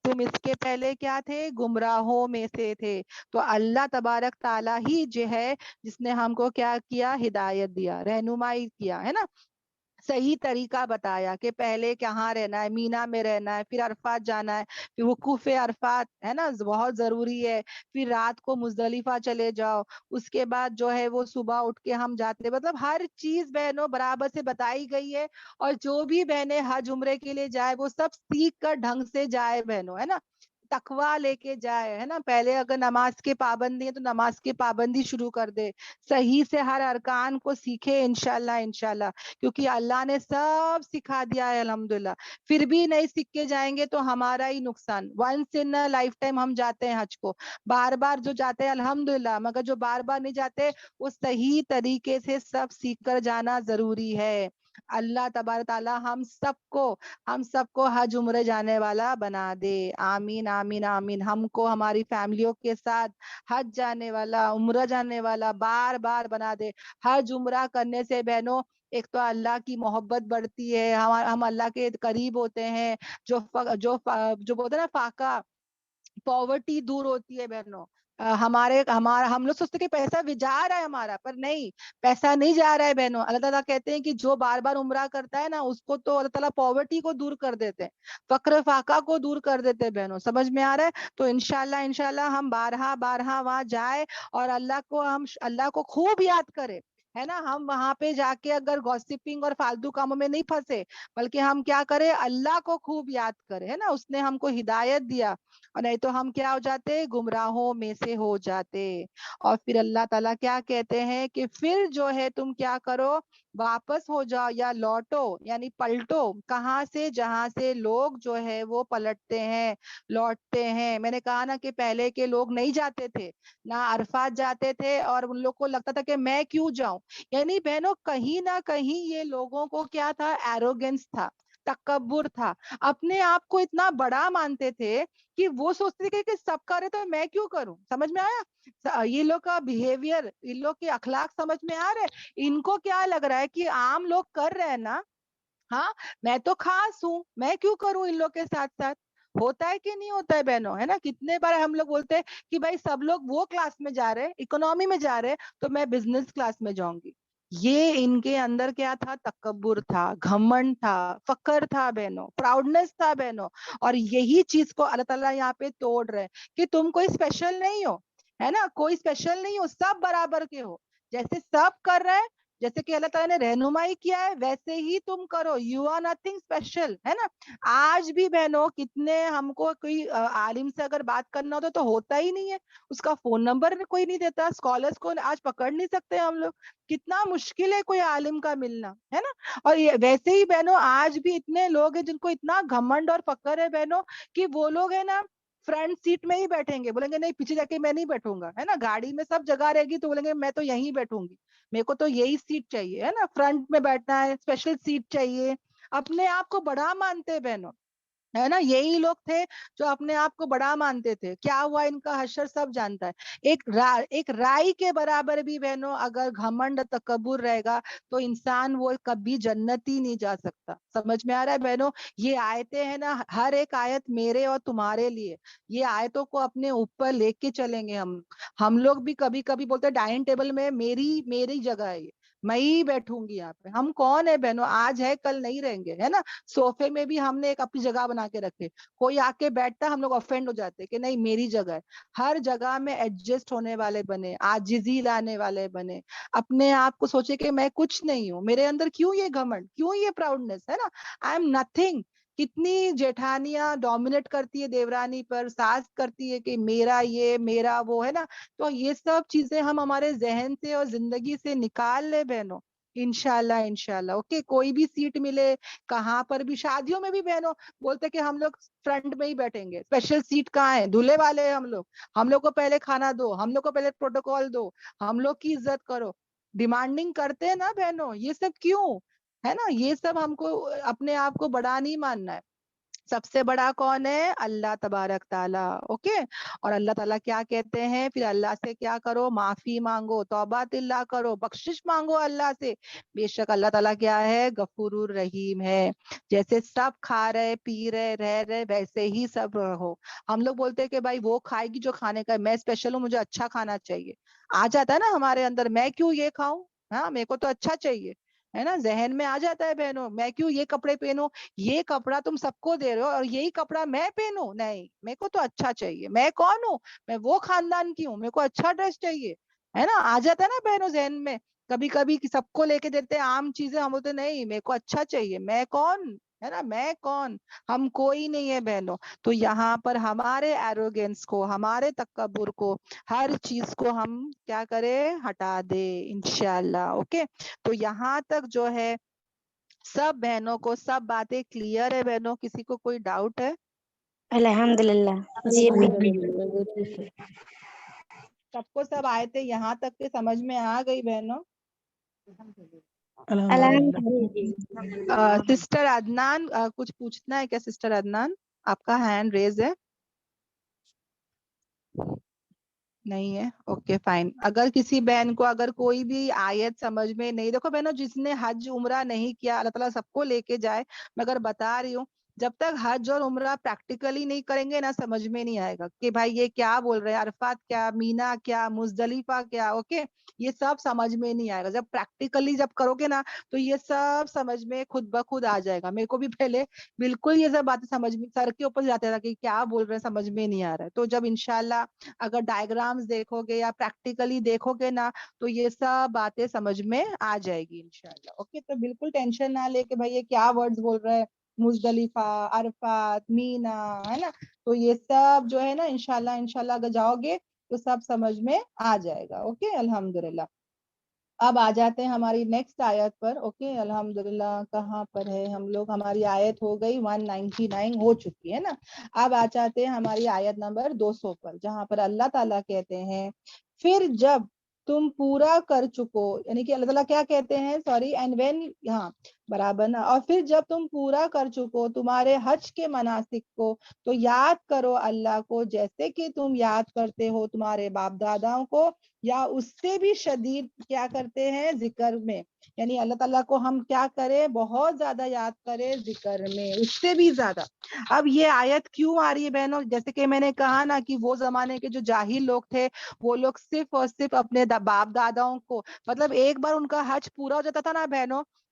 تم اس کے پہلے کیا تھے، گمراہوں میں سے تھے. تو اللہ تبارک تعالیٰ ہی جو ہے جس نے ہم کو کیا کیا، ہدایت دیا، رہنمائی کیا ہے نا، صحیح طریقہ بتایا کہ پہلے کہاں رہنا ہے، مینا میں رہنا ہے، پھر عرفات جانا ہے، پھر وقوف عرفات ہے نا بہت ضروری ہے، پھر رات کو مزدلفہ چلے جاؤ، اس کے بعد جو ہے وہ صبح اٹھ کے ہم جاتے. مطلب ہر چیز بہنوں برابر سے بتائی گئی ہے. اور جو بھی بہنیں حج عمرے کے لیے جائے وہ سب سیکھ کر ڈھنگ سے جائے بہنوں، ہے نا، تقویٰ لے کے جائے ہے نا. پہلے اگر نماز کی پابندی ہے تو نماز کی پابندی شروع کر دے، صحیح سے ہر ارکان کو سیکھے انشاءاللہ. کیونکہ اللہ نے سب سکھا دیا ہے الحمدللہ. پھر بھی نہیں سیکھ کے جائیں گے تو ہمارا ہی نقصان. ونس ان لائف ٹائم ہم جاتے ہیں حج کو، بار بار جو جاتے ہیں الحمدللہ، مگر جو بار بار نہیں جاتے وہ صحیح طریقے سے سب سیکھ کر جانا ضروری ہے. اللہ تبارک تعالیٰ ہم سب کو حج عمرے جانے والا بنا دے. آمین آمین آمین. ہم کو ہماری فیملیوں کے ساتھ حج جانے والا، عمرہ جانے والا بار بار بنا دے. حج عمرہ کرنے سے بہنوں ایک تو اللہ کی محبت بڑھتی ہے، ہم اللہ کے قریب ہوتے ہیں. جو بولتے ہیں نا فاقہ، پاورٹی دور ہوتی ہے بہنوں. ہم لوگ سوچتے کہ پیسہ بھی جا رہا ہے ہمارا، پر نہیں، پیسہ نہیں جا رہا ہے بہنوں. اللہ تعالیٰ کہتے ہیں کہ جو بار بار عمرہ کرتا ہے نا اس کو تو اللہ تعالیٰ پاورٹی کو دور کر دیتے ہیں، فقر فاقہ کو دور کر دیتے ہیں بہنوں. سمجھ میں آ رہا ہے؟ تو انشاءاللہ ہم بارہا وہاں جائے اور اللہ کو خوب یاد کرے ہے نا. ہم وہاں پہ جا کے اگر گوسپنگ اور فالتو کاموں میں نہیں پھنسے، بلکہ ہم کیا کرے، اللہ کو خوب یاد کرے ہے نا. اس نے ہم کو ہدایت دیا، اور نہیں تو ہم کیا ہو جاتے، گمراہوں میں سے ہو جاتے. اور پھر اللہ تعالیٰ کیا کہتے ہیں کہ پھر جو ہے تم کیا کرو، واپس ہو جاؤ یا لوٹو، یعنی پلٹو. کہاں سے؟ جہاں سے لوگ جو ہے وہ پلٹتے ہیں، لوٹتے ہیں. میں نے کہا نا کہ پہلے کے لوگ نہیں جاتے تھے، نہ عرفات جاتے تھے، اور ان لوگ کو لگتا تھا کہ میں کیوں جاؤں. یعنی بہنوں کہیں نہ کہیں یہ لوگوں کو کیا تھا، ایروگنس تھا، تکبر تھا. اپنے آپ کو اتنا بڑا مانتے تھے کہ وہ سوچتے تھے کہ سب کرے تو میں کیوں کروں. سمجھ میں آیا؟ یہ لوگ کا بیہیویئر، ان لوگ کے اخلاق سمجھ میں آ رہے. ان کو کیا لگ رہا ہے کہ عام لوگ کر رہے ہیں نا، ہاں میں تو خاص ہوں، میں کیوں کروں ان لوگ کے ساتھ ساتھ. ہوتا ہے کہ نہیں ہوتا ہے بہنوں، ہے نا. کتنے بار ہم لوگ بولتے ہیں کہ بھائی سب لوگ وہ کلاس میں جا رہے، اکنومی میں جا رہے، تو میں بزنس کلاس میں جاؤں گی. یہ ان کے اندر کیا تھا، تکبر تھا، گھمنڈ تھا، فخر تھا بہنوں، پراؤڈنس تھا بہنوں. اور یہی چیز کو اللہ تعالیٰ یہاں پہ توڑ رہے کہ تم کوئی اسپیشل نہیں ہو، ہے نا، کوئی اسپیشل نہیں ہو، سب برابر کے ہو. جیسے سب کر رہے جیسے کہ اللہ تعالیٰ نے رہنمائی کیا ہے ویسے ہی تم کرو. یو آر نتھنگ اسپیشل, ہے نا. آج بھی بہنوں کتنے ہم کو کوئی عالم سے اگر بات کرنا ہوتا تو ہوتا ہی نہیں ہے, اس کا فون نمبر کوئی نہیں دیتا. اسکالرس کو آج پکڑ نہیں سکتے ہم لوگ, کتنا مشکل ہے کوئی عالم کا ملنا, ہے نا. اور ویسے ہی بہنوں آج بھی اتنے لوگ ہیں جن کو اتنا گھمنڈ اور فخر ہے بہنوں کہ وہ لوگ ہے نا فرنٹ سیٹ میں ہی بیٹھیں گے, بولیں گے نہیں پیچھے جا کے میں نہیں بیٹھوں گا, ہے نا. گاڑی میں سب جگہ رہے گی تو بولیں گے میں تو یہیں بیٹھوں گی, میرے کو تو یہی سیٹ چاہیے, ہے نا, فرنٹ میں بیٹھنا ہے, اسپیشل سیٹ چاہیے. اپنے آپ کو بڑا مانتے بہنوں, ہے نا. یہی لوگ تھے جو اپنے آپ کو بڑا مانتے تھے. کیا ہوا ان کا حشر سب جانتا ہے. ایک رائی کے برابر بھی بہنوں اگر گھمنڈ تکبر رہے گا تو انسان وہ کبھی جنت ہی نہیں جا سکتا. سمجھ میں آ رہا ہے بہنوں. یہ آیتیں ہیں نا, ہر ایک آیت میرے اور تمہارے لیے, یہ آیتوں کو اپنے اوپر لے کے چلیں گے ہم لوگ بھی کبھی کبھی بولتے ڈائننگ ٹیبل میں میری جگہ ہے, میں ہی بیٹھوں گی یہاں پہ. ہم کون ہے بہنوں, آج ہے کل نہیں رہیں گے, ہے نا. صوفے میں بھی ہم نے ایک اپنی جگہ بنا کے رکھے, کوئی آ کے بیٹھتا ہم لوگ افینڈ ہو جاتے کہ نہیں میری جگہ ہے. ہر جگہ میں ایڈجسٹ ہونے والے بنے, عاجزی لانے والے بنے, اپنے آپ کو سوچے کہ میں کچھ نہیں ہوں, میرے اندر کیوں یہ گھمنڈ, کیوں یہ پراؤڈنس, ہے نا. I am nothing. کتنی جیٹھانیاں ڈومینیٹ کرتی ہے دیورانی پر, ساس کرتی ہے کہ میرا یہ میرا وہ, ہے نا. تو یہ سب چیزیں ہم ہمارے ذہن سے اور زندگی سے نکال لے بہنوں, انشاءاللہ. اوکے, کوئی بھی سیٹ ملے کہاں پر بھی, شادیوں میں بھی بہنوں بولتے کہ ہم لوگ فرنٹ میں ہی بیٹھیں گے, اسپیشل سیٹ کہاں ہے, دولہے والے ہم لوگ کو پہلے کھانا دو, ہم لوگ کو پہلے پروٹوکول دو, ہم لوگ کی عزت کرو. ڈیمانڈنگ کرتے ہیں نا بہنوں, یہ سب کیوں, ہے نا. یہ سب ہم کو اپنے آپ کو بڑا نہیں ماننا ہے. سب سے بڑا کون ہے, اللہ تبارک تعالیٰ. اوکے, اور اللہ تعالیٰ کیا کہتے ہیں, پھر اللہ سے کیا کرو, معافی مانگو, توبۃ اللہ کرو, بخشش مانگو اللہ سے. بے شک اللہ تعالیٰ کیا ہے, غفور الرحیم ہے. جیسے سب کھا رہے پی رہے رہ رہے ویسے ہی سب رہو. ہم لوگ بولتے ہیں کہ بھائی وہ کھائے گی جو کھانے کا ہے, میں اسپیشل ہوں, مجھے اچھا کھانا چاہیے. آ جاتا ہے نا ہمارے اندر, میں کیوں یہ کھاؤں, ہاں میرے کو تو اچھا چاہیے, ہے نا. ذہن میں آ جاتا ہے بہنوں, میں کیوں یہ کپڑے پہنوں, یہ کپڑا تم سب کو دے رہے ہو اور یہی کپڑا میں پہنوں, نہیں میرے کو تو اچھا چاہیے. میں کون ہوں, میں وہ خاندان کی ہوں, میرے کو اچھا ڈریس چاہیے, ہے نا. آ جاتا ہے نا بہنوں ذہن میں. کبھی کبھی سب کو لے کے دیتے عام چیزیں, ہم بولتے نہیں میرے کو اچھا چاہیے, میں کون, ہے نا, میں کون, ہم کوئی نہیں ہے بہنوں. تو یہاں پر ہمارے ایروگینس کو, ہمارے تکبر کو, ہر چیز کو ہم کیا کرے, ہٹا دے انشاءاللہ. اوکے, تو یہاں تک جو ہے سب بہنوں کو سب باتیں کلیئر ہے بہنوں, کسی کو کوئی ڈاؤٹ ہے؟ الحمدللہ. جی سب کو سب آئے تھے یہاں تک کے سمجھ میں آ گئی بہنوں؟ سسٹر عدنان کچھ پوچھنا ہے کیا؟ سسٹر عدنان آپ کا ہینڈ ریز ہے؟ نہیں ہے, اوکے فائن. اگر کسی بہن کو اگر کوئی بھی آیت سمجھ میں نہیں, دیکھو بہنوں جس نے حج عمرہ نہیں کیا اللہ تعالیٰ سب کو لے کے جائے, مگر بتا رہی ہوں جب تک حج اور عمرہ پریکٹیکلی نہیں کریں گے نا سمجھ میں نہیں آئے گا کہ بھائی یہ کیا بول رہے ہیں, عرفات کیا, مینا کیا, مزدلفہ کیا. اوکے, یہ سب سمجھ میں نہیں آئے گا. جب پریکٹیکلی جب کرو گے نا تو یہ سب سمجھ میں خود بخود آ جائے گا. میرے کو بھی پہلے بالکل یہ سب باتیں سمجھ میں سر کے اوپر جاتے تھا کہ کیا بول رہے ہیں, سمجھ میں نہیں آ رہا ہے. تو جب انشاءاللہ اگر ڈائیگرامز دیکھو گے یا پریکٹیکلی دیکھو گے نا تو یہ سب باتیں سمجھ میں آ جائے گی انشاءاللہ. اوکے, تو بالکل ٹینشن نہ لے کہ بھائی یہ کیا ورڈز بول رہے ہیں, مزدلفہ, عرفات, مینا, ہے نا. تو یہ سب جو ہے نا انشاءاللہ اگر جاؤ گے تو سب سمجھ میں آ جائے گا. اوکے, الحمدللہ. اب آ جاتے ہیں ہماری نیکسٹ آیت پر. اوکے, الحمدللہ کہاں پر ہے ہم لوگ, ہماری آیت ہو گئی 199 ہو چکی ہے نا. اب آ جاتے ہیں ہماری آیت نمبر 200 پر, جہاں پر اللہ تعالیٰ کہتے ہیں پھر جب تم پورا کر چکو, یعنی کہ اللہ تعالیٰ کیا کہتے ہیں, سوری, اینڈ وین, ہاں برابر نا, اور پھر جب تم پورا کر چکو تمہارے حج کے مناسک کو تو یاد کرو اللہ کو جیسے کہ تم یاد کرتے ہو تمہارے باپ داداؤں کو, یا اس سے بھی شدید کیا کرتے ہیں, ذکر میں. یعنی اللہ تعالیٰ کو ہم کیا کریں, بہت زیادہ یاد کریں ذکر میں, اس سے بھی زیادہ. اب یہ آیت کیوں آ رہی ہے بہنوں, جیسے کہ میں نے کہا نا کہ وہ زمانے کے جو جاہل لوگ تھے وہ لوگ صرف اور صرف اپنے باپ داداؤں کو, مطلب ایک بار ان کا حج پورا ہو جاتا تھا نا بہنوں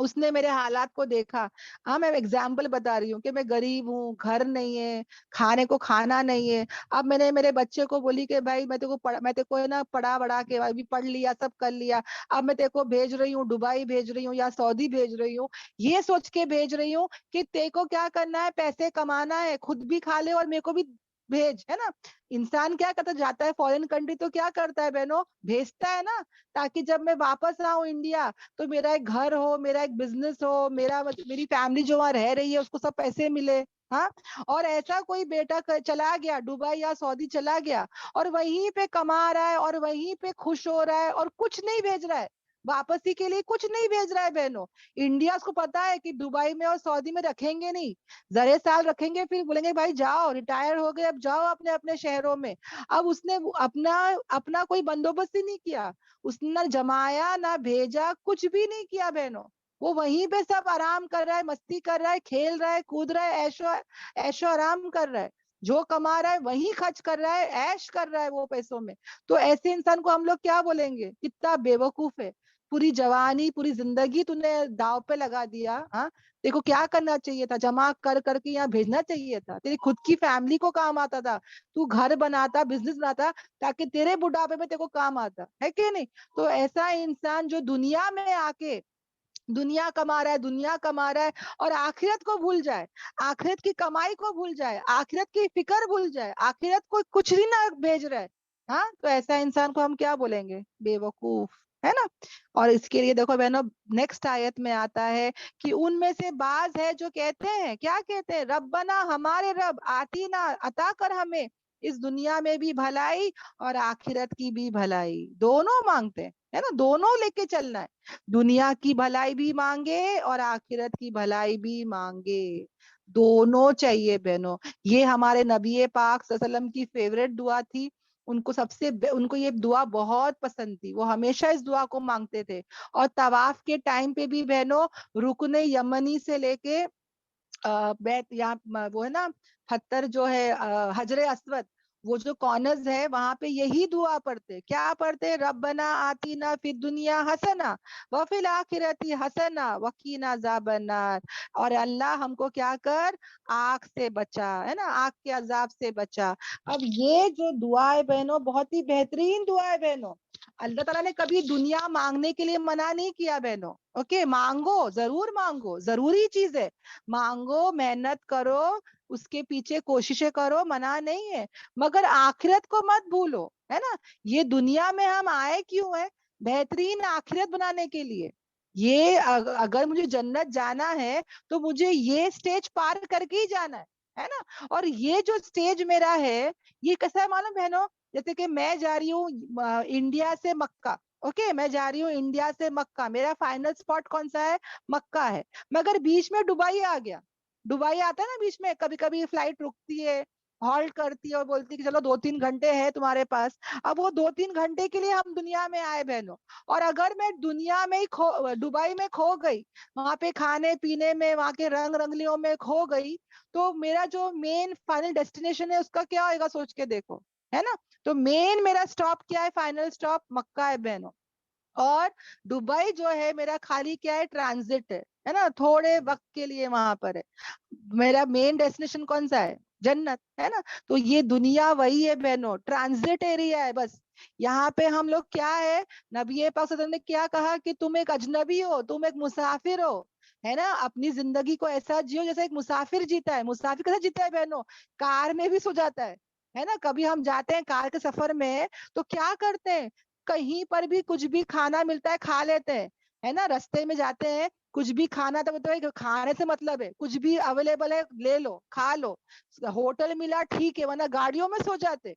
اس نے میرے حالات کو دیکھا. ہاں میں ایگزامپل بتا رہی ہوں کہ میں غریب ہوں, گھر نہیں ہے, کھانے کو کھانا نہیں ہے. اب میں نے میرے بچے کو بولی کہ بھائی میں تیرے کو نا پڑھا بڑھا کے ابھی پڑھ لیا, سب کر لیا, اب میں تیرے کو بھیج رہی ہوں, دبئی بھیج رہی ہوں یا سعودی بھیج رہی ہوں, یہ سوچ کے بھیج رہی ہوں کہ تیرے کو کیا کرنا ہے, پیسے کمانا ہے, خود بھی کھا لے اور میرے کو بھی بھیج, ہے نا. انسان کیا کرتا جاتا ہے فورن کنٹری تو کیا کرتا ہے بہنوں, بھیجتا ہے نا, تاکہ جب میں واپس آؤں انڈیا تو میرا ایک گھر ہو, میرا ایک بزنس ہو, میری فیملی جو وہاں رہ رہی ہے اس کو سب پیسے ملے. ہاں, اور ایسا کوئی بیٹا چلا گیا دبئی یا سعودی چلا گیا اور وہیں پہ کما رہا ہے اور وہیں پہ خوش ہو رہا ہے اور کچھ نہیں بھیج رہا ہے, واپسی کے لیے کچھ نہیں بھیج رہا ہے بہنوں. انڈیا اس کو پتا ہے کہ دبئی میں اور سعودی میں رکھیں گے نہیں, زرے سال رکھیں گے, پھر بولیں گے بھائی جاؤ, ریٹائر ہو گئے, اب جاؤ اپنے اپنے شہروں میں. اب اس نے اپنا کوئی بندوبست ہی نہیں کیا, اس نے نہ جمایا نہ بھیجا, کچھ بھی نہیں کیا بہنوں. وہ وہیں پہ سب آرام کر رہا ہے, مستی کر رہا ہے, کھیل رہا ہے, کود رہا ہے, ایشو آرام کر رہا ہے, جو کما رہا ہے وہی خرچ کر رہا ہے, ایش کر رہا ہے وہ پیسوں میں. تو ایسے انسان کو ہم لوگ کیا بولیں گے, کتنا بے وقوف ہے, پوری جوانی پوری زندگی تو نے داؤ پہ لگا دیا. ہاں, دیکھو کیا کرنا چاہیے تھا, جمع کر کے یہاں بھیجنا چاہیے تھا, تیری خود کی فیملی کو کام آتا تھا, تو گھر بناتا, بزنس بناتا, تاکہ تیرے بڑھاپے میں تیرے کو کام آتا ہے کہ نہیں. تو ایسا انسان جو دنیا میں آ کے دنیا کما رہا ہے اور آخرت کو بھول جائے, آخرت کی کمائی کو بھول جائے, آخرت کی فکر بھول جائے, آخرت کو کچھ بھی نہ بھیج رہا ہے, ہاں, تو ایسا انسان کو ہم کیا بولیں گے, بے وقوف, ہے نا. اور اس کے لیے دیکھو بہنوں نیکسٹ آیت میں آتا ہے کہ ان میں سے بعض ہے جو کہتے ہیں, کیا کہتے ہیں, ربنا, ہمارے رب, آتینا, عطا کر ہمیں اس دنیا میں بھی بھلائی اور آخرت کی بھی بھلائی, دونوں مانگتے ہیں, ہے نا, دونوں لے کے چلنا ہے, دنیا کی بھلائی بھی مانگے اور آخرت کی بھلائی بھی مانگے, دونوں چاہیے بہنوں. یہ ہمارے نبی پاک صلی اللہ علیہ وسلم کی فیوریٹ دعا تھی, ان کو یہ دعا بہت پسند تھی, وہ ہمیشہ اس دعا کو مانگتے تھے. اور طواف کے ٹائم پہ بھی بہنوں رکن یمنی سے لے کے بیت یہاں وہ ہے نا پتھر جو ہے حجر اسود, وہ جو کارنرز ہے وہاں پہ یہی دعا پڑھتے, کیا پڑھتے, ربنا آتینا فی الدنیا حسنہ وفی الآخرۃ حسنہ وقینا عذاب النار, اور اللہ ہم کو کیا کر, آگ سے بچا, ہے نا, آگ کے عذاب سے بچا. اب یہ جو دعا ہے بہنوں بہت ہی بہترین دعا ہے بہنوں, اللہ تعالیٰ نے کبھی دنیا مانگنے کے لیے منع نہیں کیا بہنوں. اوکے, مانگو, ضرور مانگو, ضروری چیز ہے, مانگو, محنت کرو, اس کے پیچھے کوششیں کرو, منع نہیں ہے, مگر آخرت کو مت بھولو, ہے نا. یہ دنیا میں ہم آئے کیوں ہیں, بہترین آخرت بنانے کے لیے. یہ اگر مجھے جنت جانا ہے تو مجھے یہ سٹیج پار کر کے ہی جانا ہے نا. اور یہ جو سٹیج میرا ہے یہ کیسا ہے معلوم بہنوں, جیسے کہ میں جا رہی ہوں انڈیا سے مکہ, اوکے, میں جا رہی ہوں انڈیا سے مکہ, میرا فائنل سپاٹ کون سا ہے, مکہ ہے, مگر بیچ میں دبئی آ گیا, دبئی آتا ہے نا بیچ میں, کبھی کبھی فلائٹ رکتی ہے, ہالٹ کرتی ہے اور بولتی ہے کہ چلو 2-3 گھنٹے ہے تمہارے پاس. اب وہ 2-3 گھنٹے کے لیے ہم دنیا میں آئے بہنوں, اور اگر میں دنیا میں دبئی میں کھو گئی, وہاں پہ کھانے پینے میں, وہاں کے رنگ رنگلیوں میں کھو گئی, تو میرا جو مین فائنل ڈیسٹینیشن ہے اس کا کیا ہوئے گا, سوچ کے دیکھو, ہے نا. تو مین میرا سٹاپ کیا ہے, فائنل سٹاپ مکہ ہے بہنوں, اور دبئی جو ہے میرا خالی کیا ہے, ٹرانزٹ ہے نا, تھوڑے وقت کے لیے وہاں پر ہے. میرا مین ڈیسٹینیشن کون سا ہے, جنت, ہے نا. تو یہ دنیا وہی ہے بہنوں, ٹرانزٹ ایریا ہے بس. یہاں پہ ہم لوگ کیا ہے, نبی پاک صلی اللہ علیہ وسلم نے کیا کہا کہ تم ایک اجنبی ہو, تم ایک مسافر ہو, ہے نا. اپنی زندگی کو ایسا جیو جیسے ایک مسافر جیتا ہے. مسافر کیسے جیتا ہے بہنوں, کار میں بھی سو جاتا ہے نا. کبھی ہم جاتے ہیں کار کے سفر میں تو کیا کرتے ہیں, کہیں پر بھی کچھ بھی کھانا ملتا ہے کھا لیتے ہیں, ہے نا. رستے میں جاتے ہیں, کچھ بھی کھانا, تو کھانے سے مطلب ہے کچھ بھی اویلیبل ہے لے لو, کھا لو, ہوٹل ملا ٹھیک ہے, ورنہ گاڑیوں میں سو جاتے.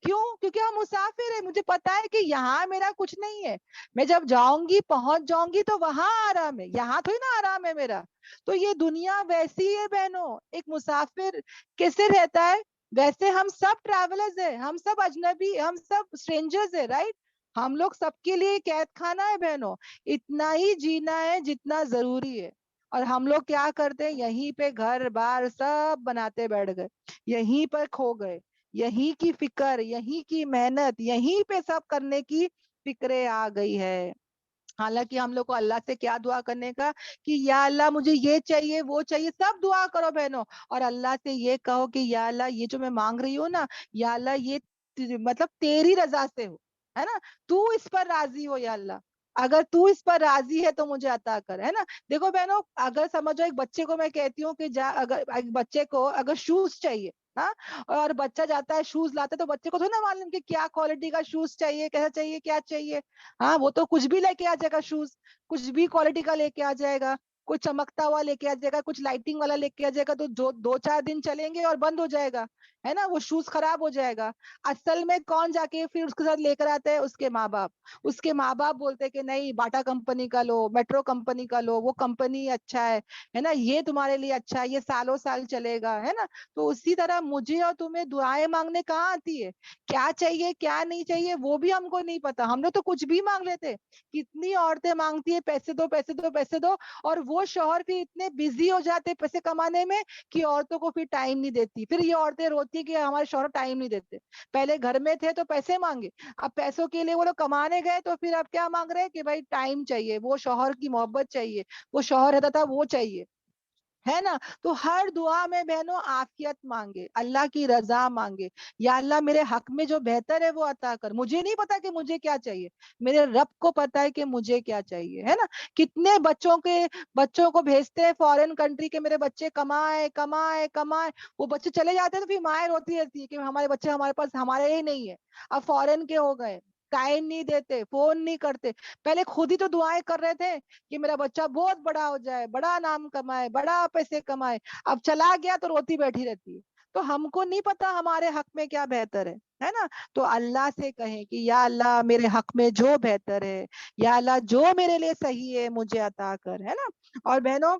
کیوں, کیونکہ ہم مسافر ہیں, مجھے پتا ہے کہ یہاں میرا کچھ نہیں ہے, میں جب جاؤں گی پہنچ جاؤں گی تو وہاں آرام ہے, یہاں تھوڑی نا آرام ہے میرا. تو یہ دنیا ویسی ہے بہنوں, ایک مسافر کیسے رہتا ہے ویسے ہم سب ٹریولرز ہیں, ہم سب اجنبی, ہم سب اسٹرینجرز ہیں, رائٹ. ہم لوگ سب کے لیے قید خانہ ہے بہنوں, اتنا ہی جینا ہے جتنا ضروری ہے. اور ہم لوگ کیا کرتے ہیں, یہیں پہ گھر بار سب بناتے بیٹھ گئے, یہیں پر کھو گئے, یہیں کی فکر, یہیں کی محنت, یہیں پہ سب کرنے کی فکریں آ گئی ہے. حالانکہ ہم لوگ کو اللہ سے کیا دعا کرنے کا کہ یا اللہ مجھے یہ چاہیے وہ چاہیے، سب دعا کرو بہنوں، اور اللہ سے یہ کہو کہ یا اللہ یہ جو میں مانگ رہی ہوں نا، یا اللہ یہ مطلب تیری رضا سے ہو، ہے نا، تو اس پر راضی ہو یا اللہ، اگر تو اس پر راضی ہے تو مجھے عطا کر، ہے نا۔ دیکھو بہنوں، اگر سمجھو ایک بچے کو میں کہتی ہوں کہ جا، اگر ایک بچے کو اگر شوز چاہیے، ہاں، اور بچہ جاتا ہے شوز لاتا ہے، تو بچے کو تھوڑا نا معلوم کہ کیا کوالٹی کا شوز چاہیے، کیسا چاہیے، کیا چاہیے، ہاں، وہ تو کچھ بھی لے کے آ جائے گا شوز، کچھ بھی کوالٹی کا لے کے آ جائے گا، کوئی چمکتا ہوا لے کے آ جائے گا، کچھ لائٹنگ والا لے کے آ جائے گا، تو جو 2-4 دن چلیں گے اور بند ہو جائے گا، ہے نا، وہ شوز خراب ہو جائے گا۔ اصل میں کون جا کے پھر اس کے ساتھ لے کر آتے ہیں؟ اس کے ماں باپ۔ اس کے ماں باپ بولتے کہ نہیں باٹا کمپنی کا لو، میٹرو کمپنی کا لو، وہ کمپنی اچھا ہے نا، یہ تمہارے لیے اچھا ہے، یہ سالوں سال چلے گا، ہے نا۔ تو اسی طرح مجھے اور تمہیں دعائیں مانگنے کہاں آتی ہے؟ کیا چاہیے کیا نہیں چاہیے وہ بھی ہم کو نہیں پتا، ہم لوگ تو کچھ بھی مانگ لیتے۔ کتنی عورتیں مانگتی ہیں پیسے دو پیسے دو پیسے دو، اور وہ شوہر بھی اتنے بزی ہو جاتے پیسے کمانے میں کہ عورتوں کو پھر ٹائم نہیں دیتی، پھر یہ عورتیں روتی کہ ہمارے شوہر ٹائم نہیں دیتے۔ پہلے گھر میں تھے تو پیسے مانگے، اب پیسوں کے لیے وہ لوگ کمانے گئے تو پھر اب کیا مانگ رہے کہ بھائی ٹائم چاہیے، وہ شوہر کی محبت چاہیے، وہ شوہر رہتا تھا وہ چاہیے، ہے نا۔ تو ہر دعا میں بہنوں عافیت مانگے، اللہ کی رضا مانگے، یا اللہ میرے حق میں جو بہتر ہے وہ عطا کر، مجھے نہیں پتا کہ مجھے کیا چاہیے، میرے رب کو پتا ہے کہ مجھے کیا چاہیے، ہے نا۔ کتنے بچوں کو بھیجتے ہیں فورن کنٹری کے میرے بچے کمائے کمائے کمائے، وہ بچے چلے جاتے ہیں تو پھر مائیں روتی رہتی ہے کہ ہمارے بچے ہمارے پاس ہمارے ہی نہیں ہے، اب فورن کے ہو گئے، ٹائم نہیں دیتے، فون نہیں کرتے۔ پہلے خود ہی تو دعائیں کر رہے تھے کہ میرا بچہ بہت بڑا ہو جائے، بڑا نام کمائے، بڑا پیسے کمائے، اب چلا گیا تو روتی بیٹھی رہتی ہے۔ تو ہم کو نہیں پتا ہمارے حق میں کیا بہتر ہے نا۔ تو اللہ سے کہیں کہ یا اللہ میرے حق میں جو بہتر ہے، یا اللہ جو میرے لیے صحیح ہے مجھے عطا کر، ہے نا۔ اور بہنوں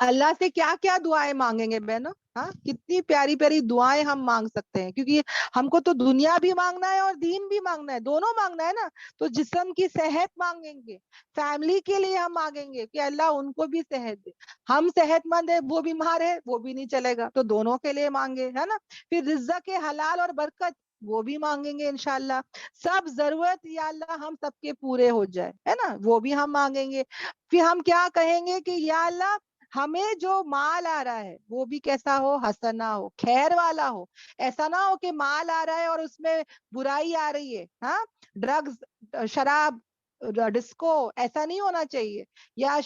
اللہ سے کیا کیا دعائیں مانگیں گے بہنوں، ہاں، کتنی پیاری پیاری دعائیں ہم مانگ سکتے ہیں، کیونکہ ہم کو تو دنیا بھی مانگنا ہے اور دین بھی مانگنا ہے، دونوں مانگنا ہے نا۔ تو جسم کی صحت مانگیں گے، فیملی کے لیے ہم مانگیں گے کہ اللہ ان کو بھی صحت دے، ہم صحت مند ہے وہ بیمار ہے وہ بھی نہیں چلے گا، تو دونوں کے لیے مانگے، ہے نا۔ پھر رزق حلال اور برکت وہ بھی مانگیں گے انشاءاللہ، سب ضرورت یا اللہ ہم سب کے پورے ہو جائے، ہے نا، وہ بھی ہم مانگیں گے۔ پھر ہم کیا کہیں گے کہ یا اللہ ہمیں جو مال آ رہا ہے وہ بھی کیسا ہو، حسنا ہو، خیر والا ہو، ایسا نہ ہو کہ مال آ رہا ہے اور اس میں برائی آ رہی ہے، ہاں، ڈرگز، شراب، ڈسکو، ایسا نہیں ہونا چاہیے، یا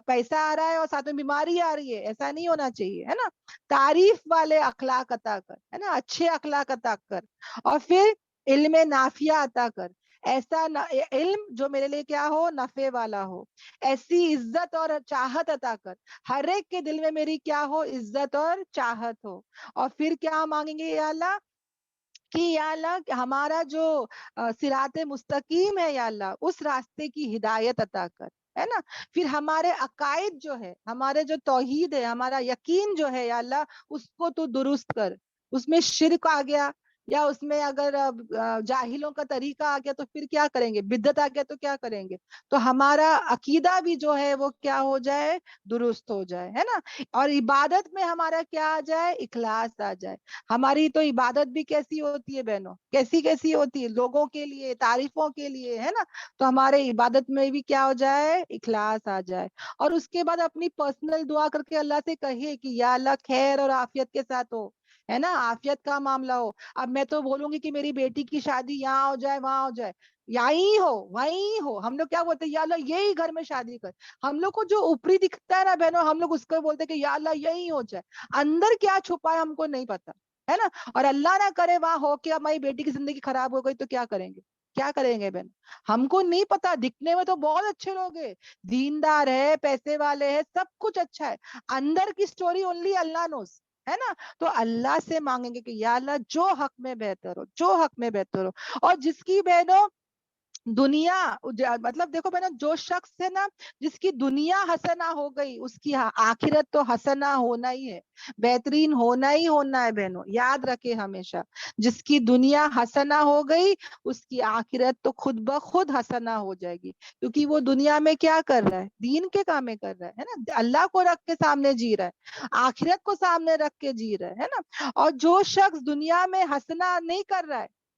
پیسہ آ رہا ہے اور ساتھ میں بیماری آ رہی ہے، ایسا نہیں ہونا چاہیے، ہے نا۔ تعریف والے اخلاق عطا کر، ہے نا، اچھے اخلاق عطا کر، اور پھر علم نافیہ عطا کر، ایسا علم جو میرے لیے کیا ہو، نفع والا ہو، ایسی عزت اور چاہت عطا کر، ہر ایک کے دل میں میری کیا ہو، عزت اور چاہت ہو۔ اور پھر کیا مانگیں گے یا اللہ کہ یا اللہ ہمارا جو صراط مستقیم ہے یا اللہ اس راستے کی ہدایت عطا کر، ہے نا۔ پھر ہمارے عقائد جو ہے، ہمارے جو توحید ہے، ہمارا یقین جو ہے یا اللہ اس کو تو درست کر، اس میں شرک آ گیا یا اس میں اگر جاہلوں کا طریقہ آ گیا تو پھر کیا کریں گے، بدعت آ گیا تو کیا کریں گے، تو ہمارا عقیدہ بھی جو ہے وہ کیا ہو جائے، درست ہو جائے، ہے نا۔ اور عبادت میں ہمارا کیا آ جائے، اخلاص آ جائے۔ ہماری تو عبادت بھی کیسی ہوتی ہے بہنوں، کیسی کیسی ہوتی ہے، لوگوں کے لیے، تعریفوں کے لیے، ہے نا۔ تو ہمارے عبادت میں بھی کیا ہو جائے، اخلاص آ جائے، اور اس کے بعد اپنی پرسنل دعا کر کے اللہ سے کہیے کہ یا اللہ خیر اور عافیت کے ساتھ ہو، ہے نا، عافیت کا معاملہ ہو۔ اب میں تو بولوں گی کہ میری بیٹی کی شادی یہاں ہو جائے وہاں ہو جائے، یہیں ہو وہیں ہو، ہم لوگ کیا بولتے ہیں، یا اللہ یہی گھر میں شادی کر۔ ہم لوگ کو جو اوپری دکھتا ہے نا بہنوں، ہم لوگ اس کو بولتے ہیں کہ یا اللہ یہی ہو جائے، اندر کیا چھپا ہے ہم کو نہیں پتا، ہے نا۔ اور اللہ نہ کرے وہاں ہو کہ ہماری بیٹی کی زندگی خراب ہو گئی تو کیا کریں گے، کیا کریں گے بہن، ہم کو نہیں پتا، دکھنے میں تو بہت اچھے لوگ ہیں، دیندار ہے، پیسے والے ہیں، سب کچھ اچھا ہے، اندر کی سٹوری اونلی اللہ نوز، ہے نا۔ تو اللہ سے مانگیں گے کہ یا اللہ جو حق میں بہتر ہو، جو حق میں بہتر ہو، اور جس کی بہنوں دنیا، مطلب دیکھو بہنوں جو شخص ہے نا جس کی دنیا حسنا ہو گئی اس کی آخرت تو حسنا ہونا ہی ہے، بہترین ہونا ہی ہونا ہے بہنوں، یاد رکھے ہمیشہ، جس کی دنیا حسنا ہو گئی اس کی آخرت تو خود بخود حسنا ہو جائے گی، کیونکہ وہ دنیا میں کیا کر رہا ہے، دین کے کامیں کر رہا ہے نا، اللہ کو رکھ کے سامنے جی رہا ہے، آخرت کو سامنے رکھ کے جی رہا ہے نا۔ اور جو شخص دنیا میں حسنا نہیں کر رہا ہے،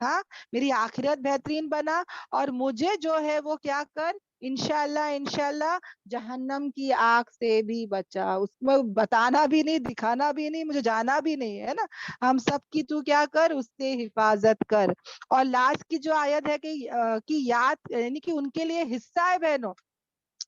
ہاں میری آخرت بہترین بنا اور مجھے جو ہے وہ کیا کر انشاءاللہ جہنم کی آگ سے بھی بچا. اس میں بتانا بھی نہیں دکھانا بھی نہیں مجھے جانا بھی نہیں ہے نا. ہم سب کی تو کیا کر اس سے حفاظت کر. اور لاسٹ کی جو آیت ہے کہ یاد یعنی کہ ان کے لیے حصہ ہے بہنوں.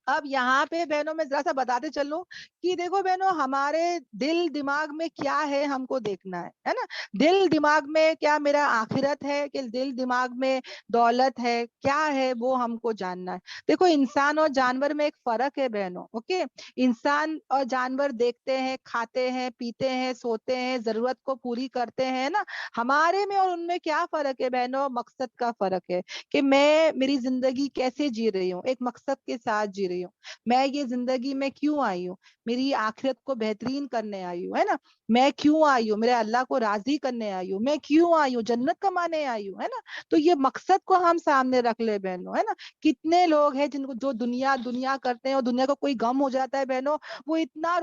اب یہاں پہ بہنوں میں ذرا سا بتاتے چلوں کہ دیکھو بہنوں ہمارے دل دماغ میں کیا ہے ہم کو دیکھنا ہے نا. دل دماغ میں کیا میرا آخرت ہے کہ دل دماغ میں دولت ہے کیا ہے وہ ہم کو جاننا ہے. دیکھو انسان اور جانور میں ایک فرق ہے بہنوں. اوکے انسان اور جانور دیکھتے ہیں کھاتے ہیں پیتے ہیں سوتے ہیں ضرورت کو پوری کرتے ہیں نا. ہمارے میں اور ان میں کیا فرق ہے بہنوں مقصد کا فرق ہے کہ میں میری زندگی کیسے جی رہی ہوں ایک مقصد کے ساتھ جی رہی ہوں. میں یہ زندگی میں کیوں آئی ہوں میری آخرت کو بہترین کرنے آئی ہوں ہے نا. میں کیوں آئی ہوں میرے اللہ کو راضی کرنے آئی ہوں. میں کیوں آئی ہوں جنت کمانے آئی ہوں ہے نا. تو یہ مقصد کو ہم سامنے رکھ لے بہنوں ہے نا. کتنے لوگ ہیں جن کو جو دنیا کرتے ہیں اور دنیا کو کوئی غم ہو جاتا ہے بہنوں وہ اتنا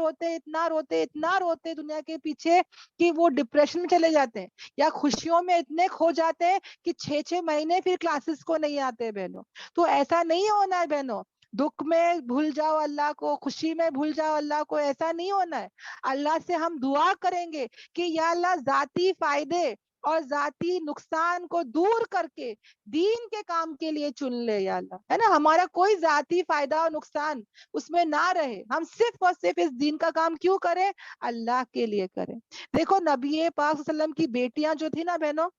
روتے دنیا کے پیچھے کہ وہ ڈپریشن میں چلے جاتے ہیں یا خوشیوں میں اتنے کھو جاتے ہیں کہ 6 مہینے پھر کلاسز کو نہیں آتے بہنوں. تو ایسا نہیں ہونا ہے بہنوں. دکھ میں بھول جاؤ اللہ کو خوشی میں بھول جاؤ اللہ کو ایسا نہیں ہونا ہے. اللہ سے ہم دعا کریں گے کہ یا اللہ ذاتی فائدے اور ذاتی نقصان کو دور کر کے دین کے کام کے لیے چن لے یا اللہ ہے نا. ہمارا کوئی ذاتی فائدہ اور نقصان اس میں نہ رہے. ہم صرف اور صرف اس دین کا کام کیوں کریں اللہ کے لیے کریں. دیکھو نبی پاک صلی اللہ علیہ وسلم کی بیٹیاں جو تھی نا بہنوں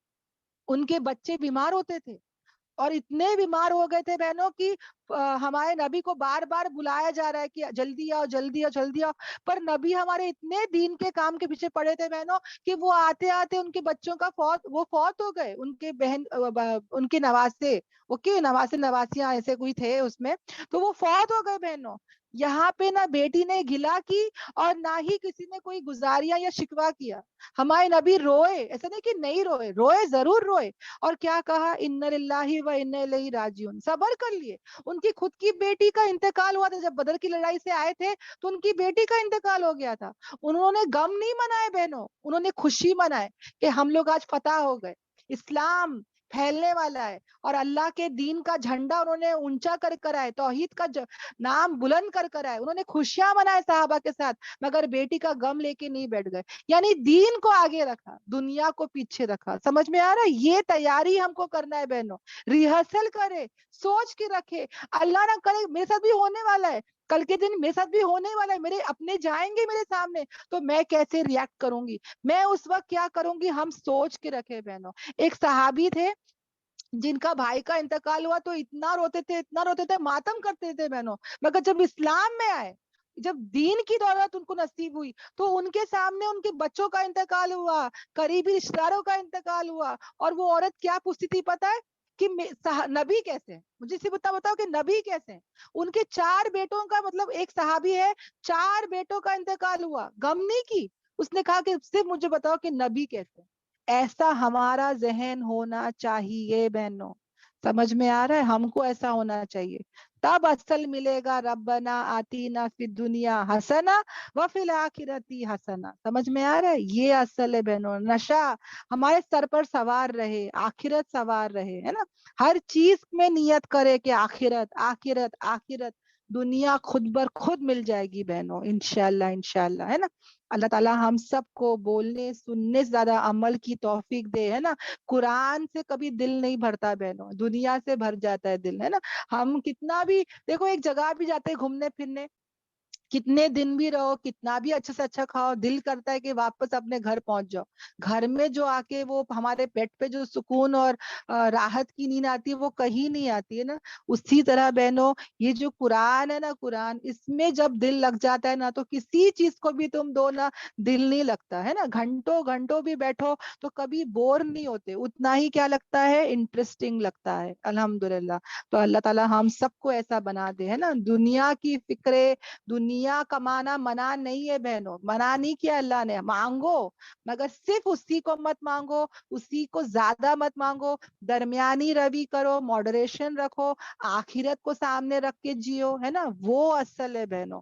ان کے بچے بیمار ہوتے تھے اور اتنے بیمار ہو گئے تھے بہنوں کی ہمارے نبی کو بار بار بلایا جا رہا ہے کہ جلدی آؤ جلدی آؤ جلدی آؤ. پر نبی ہمارے اتنے دین کے کام کے پیچھے پڑے تھے بہنوں کہ وہ آتے آتے ان کے بچوں کا فوت ہو گئے. ان کے بہن ان کے نواسے اوکے نواسیاں ایسے کوئی تھے اس میں تو وہ فوت ہو گئے بہنوں. یہاں پہ نہ بیٹی نے گلا کی اور نہ ہی کسی نے کوئی گزاریا یا شکوا کیا. ہمارے نبی روئے ایسا نہیں کہ نہیں روئے ضرور روئے. اور کیا کہا ان للہ و انا الیہ راجعون صبر کر لیے. ان کی خود کی بیٹی کا انتقال ہوا تھا جب بدر کی لڑائی سے آئے تھے تو ان کی بیٹی کا انتقال ہو گیا تھا. انہوں نے غم نہیں منائے بہنوں انہوں نے خوشی منائے کہ ہم لوگ آج فتح ہو گئے. اسلام پھیلنے والا ہے اور اللہ کے دین کا جھنڈا انہوں نے اونچا کر آئے توحید کا نام بلند کر آئے. انہوں نے خوشیاں منائے صحابہ کے ساتھ مگر بیٹی کا غم لے کے نہیں بیٹھ گئے. یعنی دین کو آگے رکھا دنیا کو پیچھے رکھا. سمجھ میں آ رہا ہے. یہ تیاری ہم کو کرنا ہے بہنوں. ریہرسل کرے سوچ کے رکھے اللہ نہ کرے میرے ساتھ بھی ہونے والا ہے کل کے دن میرے ساتھ بھی ہونے والا ہے. میرے اپنے جائیں گے میرے سامنے تو میں کیسے ریئیکٹ کروں گی میں اس وقت کیا کروں گی. ہم سوچ کے رکھے بہنوں. ایک صحابی تھے جن کا بھائی کا انتقال ہوا تو اتنا روتے تھے ماتم کرتے تھے بہنوں. مگر جب اسلام میں آئے جب دین کی دولت ان کو نصیب ہوئی تو ان کے سامنے ان کے بچوں کا انتقال ہوا قریبی رشتہ داروں کا انتقال ہوا اور وہ عورت کیا پوچھتی تھی پتہ ہے کہ نبی کیسے ہیں. مجھے سے بتاؤ کہ نبی کیسے ہیں. ان کے 4 بیٹوں کا مطلب ایک صحابی ہے 4 بیٹوں کا انتقال ہوا غم نہیں کی. اس نے کہا کہ صرف مجھے بتاؤ کہ نبی کیسے. ایسا ہمارا ذہن ہونا چاہیے بہنوں. سمجھ میں آ رہا ہے. ہم کو ایسا ہونا چاہیے تب اصل ملے گا ربنا آتینا فی الدنیا حسنہ وفی الآخرۃ حسنہ. سمجھ میں آ رہا ہے. یہ اصل ہے بہنوں. نشہ ہمارے سر پر سوار رہے آخرت سوار رہے ہے نا. ہر چیز میں نیت کرے کہ آخرت آخرت آخرت. دنیا خود بر خود مل جائے گی بہنوں انشاءاللہ ہے نا. اللہ تعالی ہم سب کو بولنے سننے سے زیادہ عمل کی توفیق دے ہے نا. قرآن سے کبھی دل نہیں بھرتا بہنوں دنیا سے بھر جاتا ہے دل ہے نا. ہم کتنا بھی دیکھو ایک جگہ بھی جاتے گھومنے پھرنے کتنے دن بھی رہو کتنا بھی اچھا سے اچھا کھاؤ دل کرتا ہے کہ واپس اپنے گھر پہنچ جاؤ. گھر میں جو آ کے وہ ہمارے پیٹ پہ جو سکون اور راحت کی نیند آتی ہے وہ کہیں نہیں آتی ہے نا. اسی طرح بہنوں یہ جو قرآن ہے نا قرآن اس میں جب دل لگ جاتا ہے نا تو کسی چیز کو بھی تم دو نا دل نہیں لگتا ہے نا. گھنٹوں گھنٹوں بھی بیٹھو تو کبھی بور نہیں ہوتے اتنا ہی کیا لگتا ہے انٹرسٹنگ لگتا ہے. الحمدللہ. تو اللہ تعالی ہم سب کو ایسا بنا دے ہے نا. دنیا کی فکرے دنیا کمانا منع نہیں ہے بہنوں. منع نہیں کیا اللہ نے. مانگو مگر صرف اسی کو مت مانگو اسی کو زیادہ مت مانگو. درمیانی روی کرو ماڈریشن رکھو آخرت کو سامنے رکھ کے جیو ہے نا. وہ اصل ہے بہنوں